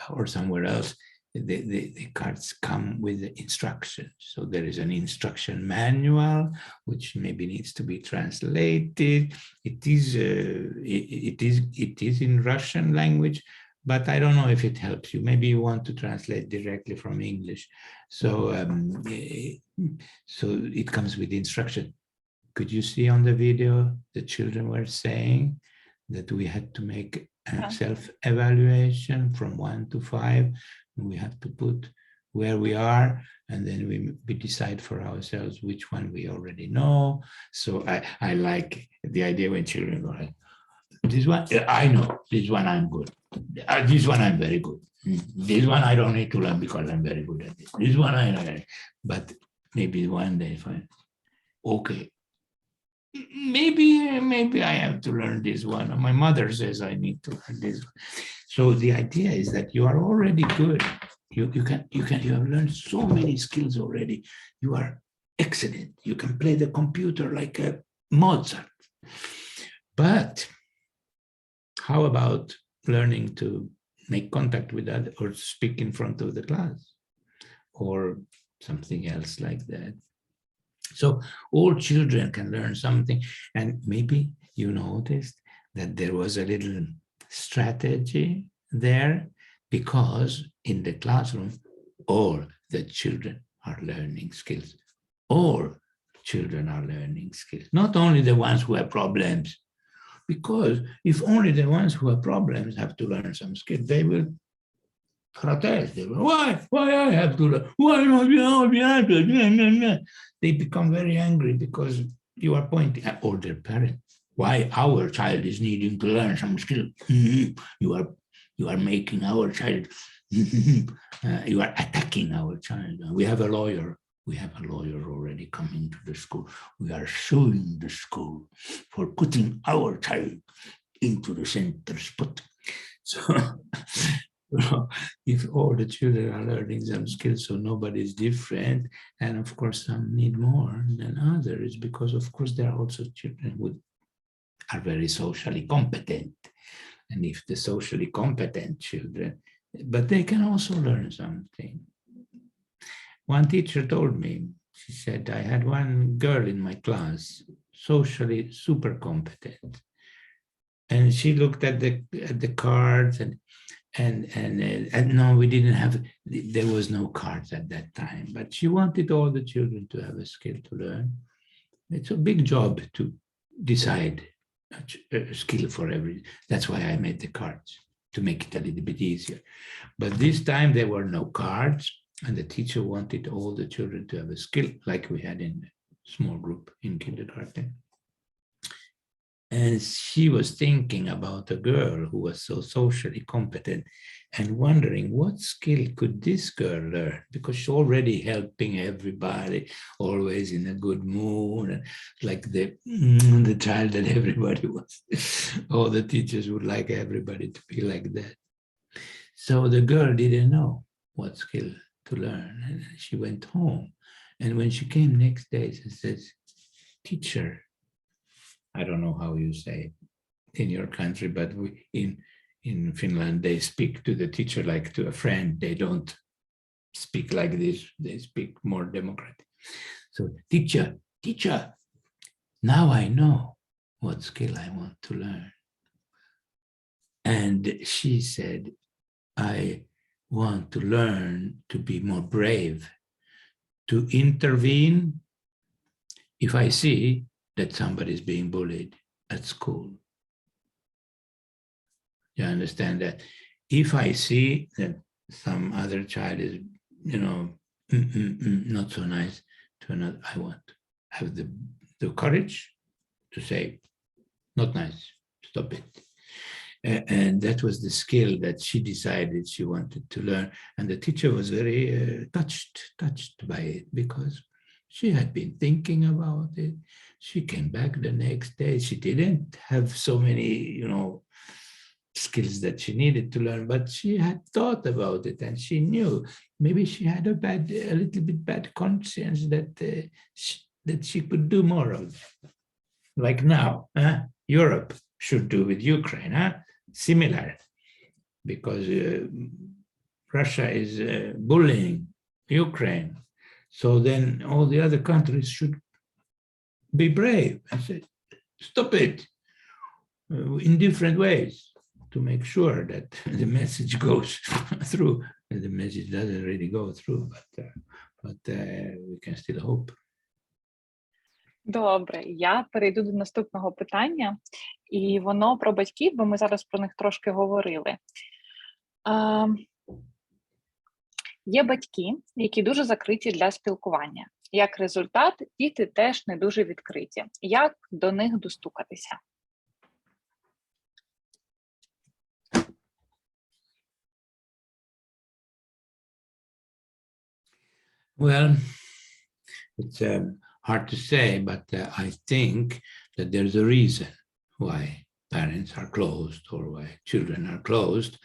or somewhere else, the cards come with the instructions. So there is an instruction manual, which maybe needs to be translated. It is in Russian language, but I don't know if it helps you. Maybe you want to translate directly from English. So, so it comes with instruction. Could you see on the video, the children were saying that we had to make a self-evaluation from 1 to 5. We have to put where we are, and then we decide for ourselves which one we already know. So I like the idea when children go like, this one, I know, this one I'm good. This one I'm very good. This one I don't need to learn because I'm very good at it. This one I know, but maybe one day find, okay, maybe I have to learn this one. My mother says I need to learn this one. So the idea is that you are already good. You have learned so many skills already. You are excellent. You can play the computer like a Mozart. But how about learning to make contact with others or speak in front of the class or something else like that? So all children can learn something. And maybe you noticed that there was a little strategy there, because in the classroom, all the children are learning skills. All children are learning skills, not only the ones who have problems. Because if only the ones who have problems have to learn some skills, they will protest. They will, why I have to learn? Why not you? They become very angry because you are pointing at all their parents. Why our child is needing to learn some skill? You are making our child. You are attacking our child. We have a lawyer. We have a lawyer already coming to the school. We are suing the school for putting our child into the center spot. So if all the children are learning some skills, so nobody is different, and of course some need more than others, because of course there are also children who are very socially competent. And if the socially competent children, but they can also learn something. One teacher told me, she said, I had one girl in my class, socially super competent. And she looked at the cards, and And no, we didn't have, there was no cards at that time, but she wanted all the children to have a skill to learn. It's a big job to decide a skill for every, that's why I made the cards, to make it a little bit easier. But this time there were no cards, and the teacher wanted all the children to have a skill like we had in a small group in kindergarten. And she was thinking about a girl who was so socially competent and wondering what skill could this girl learn, because she's already helping everybody, always in a good mood, and like the child that everybody wants. All the teachers would like everybody to be like that. So the girl didn't know what skill to learn, and she went home. And when she came next day, she says, "Teacher," I don't know how you say it in your country, but in Finland, they speak to the teacher like to a friend. They don't speak like this. They speak more democratic. So, teacher, now I know what skill I want to learn. And she said, I want to learn to be more brave, to intervene if I see that somebody is being bullied at school. You understand that? If I see that some other child is, not so nice to another, I want to have the courage to say, not nice, stop it. And that was the skill that she decided she wanted to learn. And the teacher was very touched by it, because she had been thinking about it. She came back the next day. She didn't have so many, skills that she needed to learn, but she had thought about it, and she knew maybe she had a little bit bad conscience that she could do more of it. Like now, Europe should do with Ukraine, similar, because Russia is bullying Ukraine. So then all the other countries should be brave and say, stop it, in different ways, to make sure that the message goes through. And the message doesn't really go through, but we can still hope. Добре, я перейду до наступного питання, і воно про батьків, бо ми зараз про них трошки говорили. Є батьки, які дуже закриті для спілкування. Як результат, діти теж не дуже відкриті. Як до них достукатися? Well, it's hard to say, but I think that there's a reason why parents are closed or why children are closed.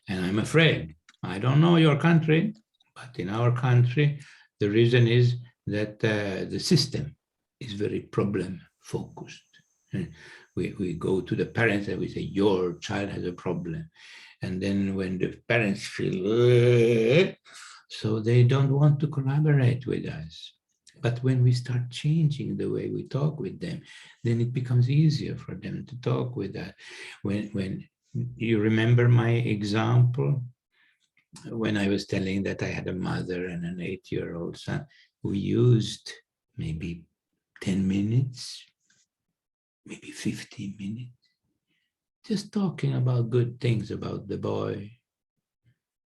And I'm afraid, I don't know your country, but in our country, the reason is that the system is very problem focused. We go to the parents and we say, your child has a problem. And then when the parents feel, so they don't want to collaborate with us. But when we start changing the way we talk with them, then it becomes easier for them to talk with us. When you remember my example, when I was telling that I had a mother and an 8-year-old son, we used maybe 10 minutes, maybe 15 minutes, just talking about good things about the boy,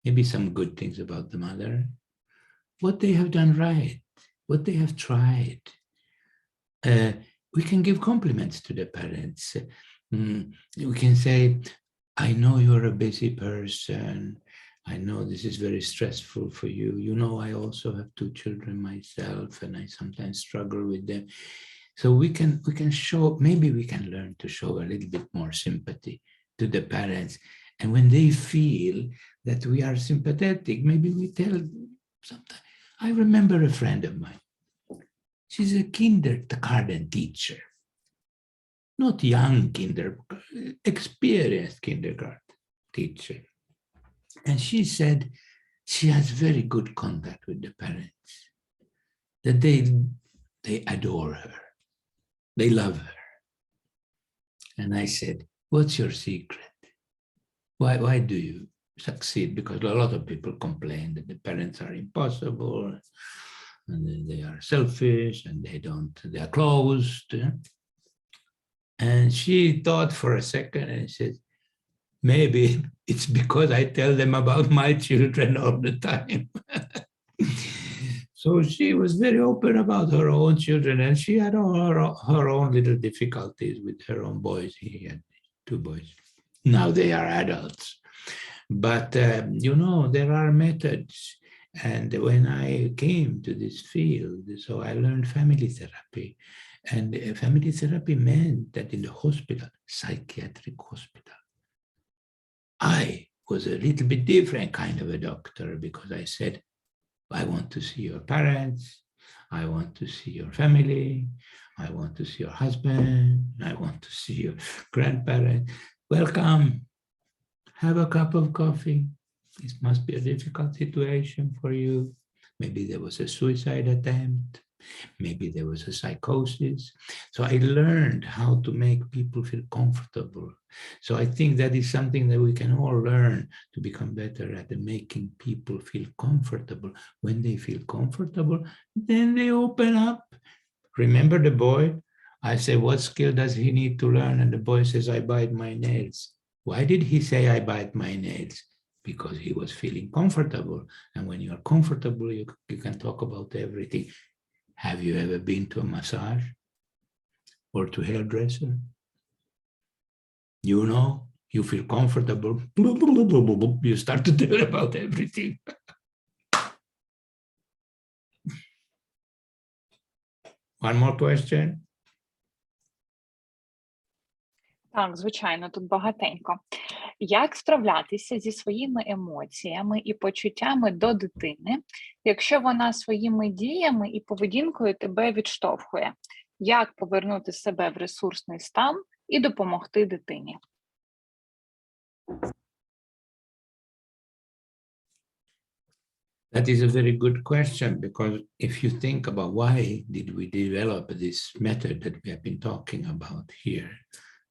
maybe some good things about the mother, what they have done right, what they have tried. We can give compliments to the parents. We can say, I know you're a busy person. I know this is very stressful for you. You know, I also have 2 children myself, and I sometimes struggle with them. So we can show, maybe we can learn to show a little bit more sympathy to the parents. And when they feel that we are sympathetic, maybe we tell sometimes. I remember a friend of mine. She's a kindergarten teacher. Not young experienced kindergarten teacher. And she said she has very good contact with the parents, that they adore her, they love her. And I said, what's your secret? Why do you succeed, because a lot of people complain that the parents are impossible and they are selfish and they are closed. And she thought for a second and said, maybe it's because I tell them about my children all the time. So she was very open about her own children, and she had her own little difficulties with her own boys. He had 2 boys. Now they are adults. But, you know, there are methods. And when I came to this field, so I learned family therapy. And family therapy meant that in the hospital, psychiatric hospital, I was a little bit different kind of a doctor, because I said, I want to see your parents, I want to see your family, I want to see your husband, I want to see your grandparents. Welcome, have a cup of coffee. This must be a difficult situation for you. Maybe there was a suicide attempt. Maybe there was a psychosis. So I learned how to make people feel comfortable. So I think that is something that we can all learn to become better at, making people feel comfortable. When they feel comfortable, then they open up. Remember the boy? I say, what skill does he need to learn? And the boy says, I bite my nails. Why did he say, I bite my nails? Because he was feeling comfortable. And when you are comfortable, you can talk about everything. Have you ever been to a massage or to a hairdresser? You know, you feel comfortable. You start to tell about everything. One more question? Так, звичайно, тут багатенько. Як справлятися зі своїми емоціями і почуттями до дитини, якщо вона своїми діями і поведінкою тебе відштовхує? Як повернути себе в ресурсний стан і допомогти дитині? That is a very good question, because if you think about why did we develop this method that we have been talking about here,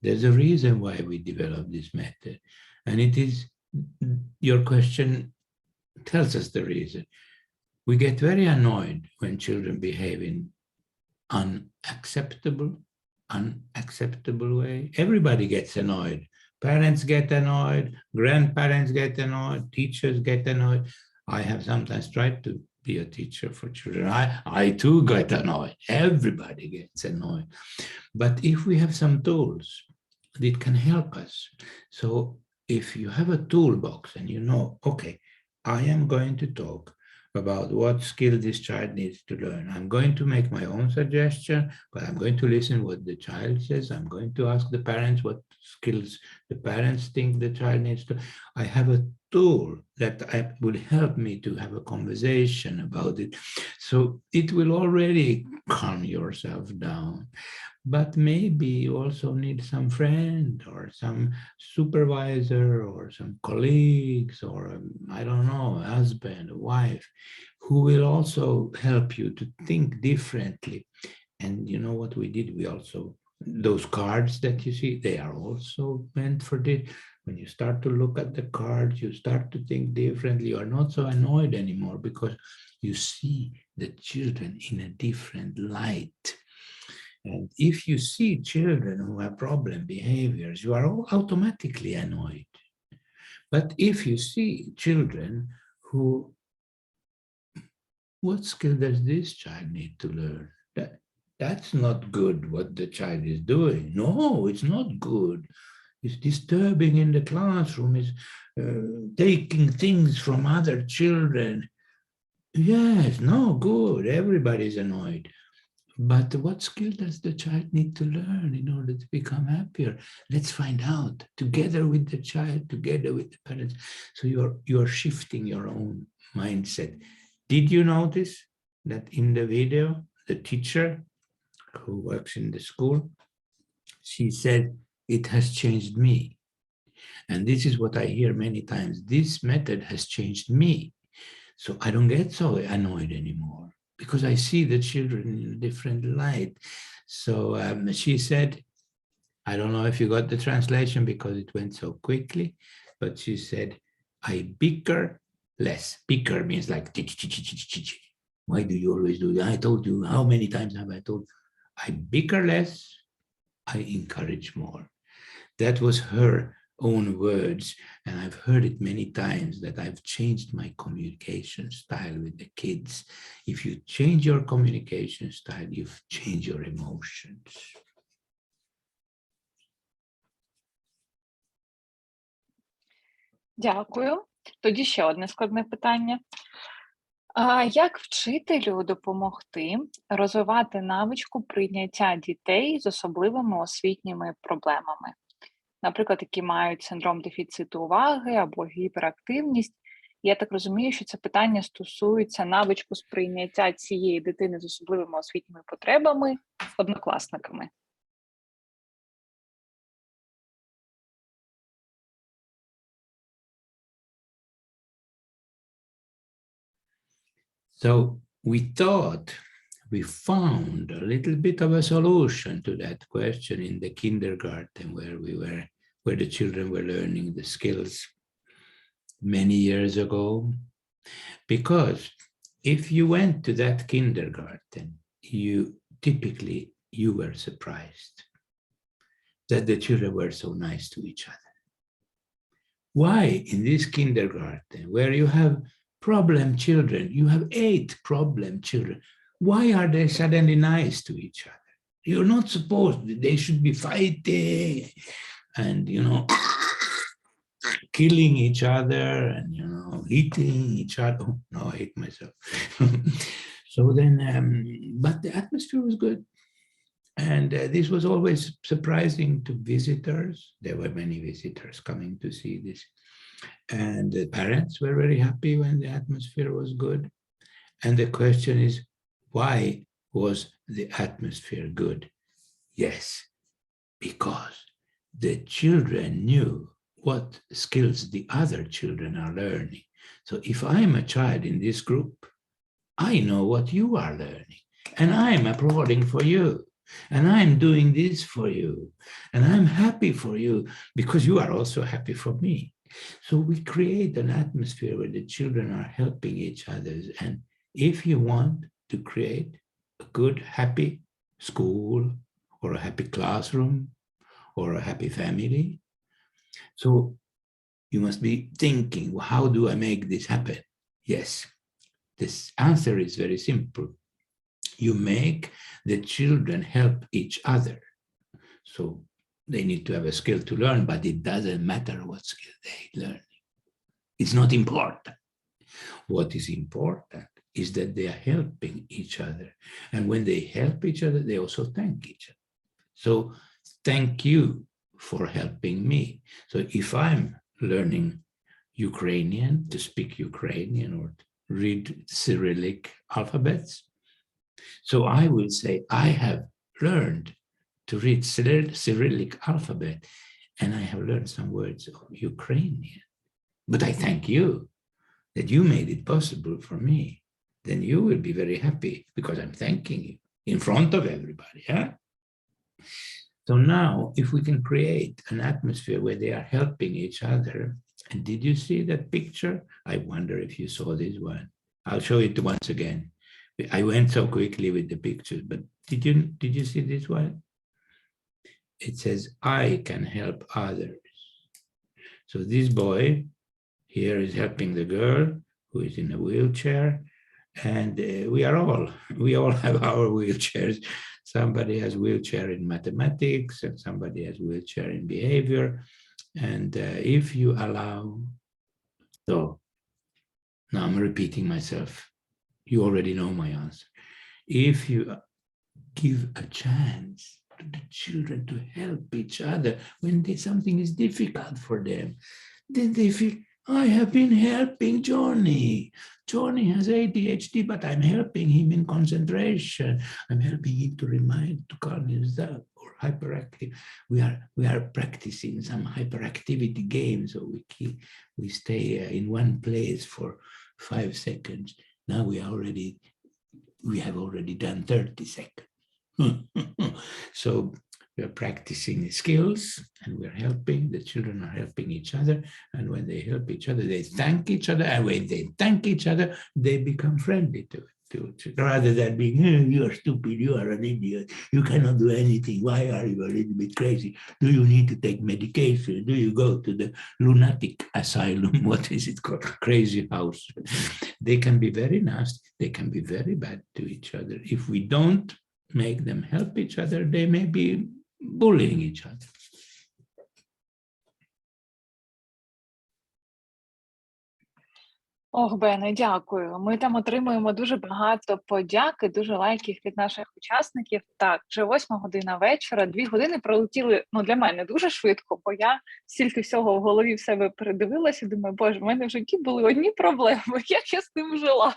there's a reason why we developed this method. And it is, your question tells us the reason. We get very annoyed when children behave in unacceptable way. Everybody gets annoyed. Parents get annoyed, grandparents get annoyed, teachers get annoyed. I have sometimes tried to be a teacher for children. I too get annoyed. Everybody gets annoyed. But if we have some tools, it can help us. So if you have a toolbox and you know, okay, I am going to talk about what skill this child needs to learn. I'm going to make my own suggestion, but I'm going to listen what the child says. I'm going to ask the parents what skills the parents think the child needs to. I have a tool that will help me to have a conversation about it. So it will already calm yourself down. But maybe you also need some friend or some supervisor or some colleagues or, I don't know, husband, wife, who will also help you to think differently. And you know what we did? We also, those cards that you see, they are also meant for this. When you start to look at the cards, you start to think differently. You are not so annoyed anymore because you see the children in a different light. And if you see children who have problem behaviors, you are automatically annoyed. But if you see children who, what skill does this child need to learn? That's not good what the child is doing. No, it's not good. It's disturbing in the classroom. It's taking things from other children. Yes, no, good. Everybody's annoyed. But what skill does the child need to learn in order to become happier? Let's find out together with the child, together with the parents. So you're shifting your own mindset. Did you notice that in the video, the teacher who works in the school, she said, it has changed me. And this is what I hear many times. This method has changed me. So I don't get so annoyed anymore, because I see the children in a different light. So she said, I don't know if you got the translation because it went so quickly, but she said, I bicker less. Bicker means like, why do you always do that? I told you, how many times have I told you? I bicker less, I encourage more. That was her own words, and I've heard it many times that I've changed my communication style with the kids. If you change your communication style, you've changed your emotions. Дякую. Тоді ще одне складне питання. Як вчителю допомогти розвивати навичку прийняття дітей з особливими освітніми проблемами? Наприклад, які мають синдром дефіциту уваги або гіперактивність. Я так розумію, що це питання стосується навичку сприйняття цієї дитини з особливими освітніми потребами однокласниками. So we thought we found a little bit of a solution to that question in the kindergarten where the children were learning the skills many years ago. Because if you went to that kindergarten, you were surprised that the children were so nice to each other. Why in this kindergarten, where you have problem children, you have 8 problem children, why are they suddenly nice to each other? You're not supposed, they should be fighting and, you know, killing each other and, you know, eating each other. Oh, no, I hate myself. So then, but the atmosphere was good. And this was always surprising to visitors. There were many visitors coming to see this. And the parents were very happy when the atmosphere was good. And the question is, why was the atmosphere good? Yes, because the children knew what skills the other children are learning. So if I'm a child in this group, I know what you are learning, and I'm applauding for you, and I'm doing this for you, and I'm happy for you because you are also happy for me. So we create an atmosphere where the children are helping each other. And if you want to create a good, happy school or a happy classroom or a happy family, so you must be thinking, well, how do I make this happen? Yes, this answer is very simple. You make the children help each other. So they need to have a skill to learn, but it doesn't matter what skill they learn. It's not important. What is important is that they are helping each other. And when they help each other, they also thank each other. So thank you for helping me. So if I'm learning Ukrainian, to speak Ukrainian or to read Cyrillic alphabets, so I will say, I have learned to read Cyrillic alphabet, and I have learned some words of Ukrainian. But I thank you that you made it possible for me. Then you will be very happy because I'm thanking you in front of everybody. Huh? So now, if we can create an atmosphere where they are helping each other, and did you see that picture? I wonder if you saw this one. I'll show it once again. I went so quickly with the pictures, but did you see this one? It says, I can help others. So this boy here is helping the girl who is in a wheelchair, and we all have our wheelchairs. Somebody has wheelchair in mathematics, and somebody has wheelchair in behavior. And if you allow, so now I'm repeating myself. You already know my answer. If you give a chance to the children to help each other when something is difficult for them, then they feel, I have been helping Johnny. Johnny has ADHD, but I'm helping him in concentration. I'm helping him to calm himself, or hyperactive. We are practicing some hyperactivity games, so we stay in one place for 5 seconds. Now we have already done 30 seconds. So we're practicing skills and we're helping. The children are helping each other. And when they help each other, they thank each other. And when they thank each other, they become friendly to rather than being, hey, you are stupid, you are an idiot, you cannot do anything, why are you a little bit crazy? Do you need to take medication? Do you go to the lunatic asylum? What is it called? Crazy house. They can be very nasty, they can be very bad to each other. If we don't make them help each other, they may be bullying each other. Ох, Бене, дякую. Ми там отримуємо дуже багато подяки, дуже лайків від наших учасників. Так, вже 8:00 вечора, 2 години пролетіли, для мене дуже швидко, бо я стільки всього в голові в себе передивилася, думаю, боже, в мене в житті були одні проблеми, як я з тим жила.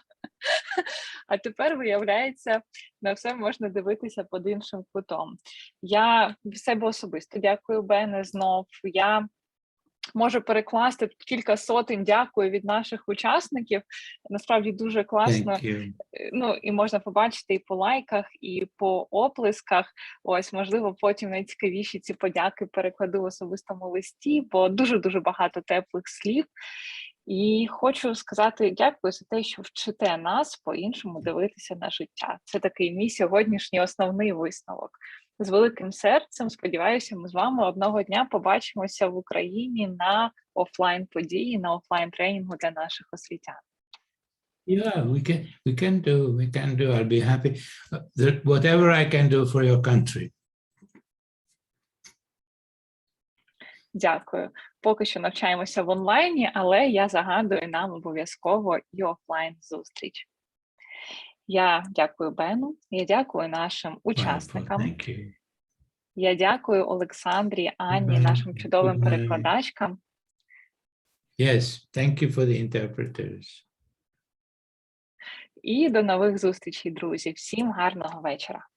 А тепер, виявляється, на все можна дивитися під іншим кутом. Я в себе особисто дякую, Бене, знов. Я можу перекласти кілька сотень дякую від наших учасників. Насправді дуже класно. І можна побачити і по лайках, і по оплесках. Ось, можливо, потім найцікавіші ці подяки перекладу в особистому листі, бо дуже-дуже багато теплих слів. І хочу сказати дякую за те, що вчите нас по-іншому дивитися на життя. Це такий мій сьогоднішній основний висновок. З великим серцем, сподіваюся, ми з вами одного дня побачимося в Україні на офлайн-події, на офлайн-тренінгу для наших освітян. Yeah, we can do. I'll be happy. Whatever I can do for your country. Дякую. Поки що навчаємося в онлайні, але я загадую нам обов'язково і офлайн-зустріч. Я дякую Бену, я дякую нашим учасникам. Я дякую Олександрі, Анні, нашим чудовим перекладачкам. Yes, thank you for the interpreters. І до нових зустрічей, друзі. Всім гарного вечора.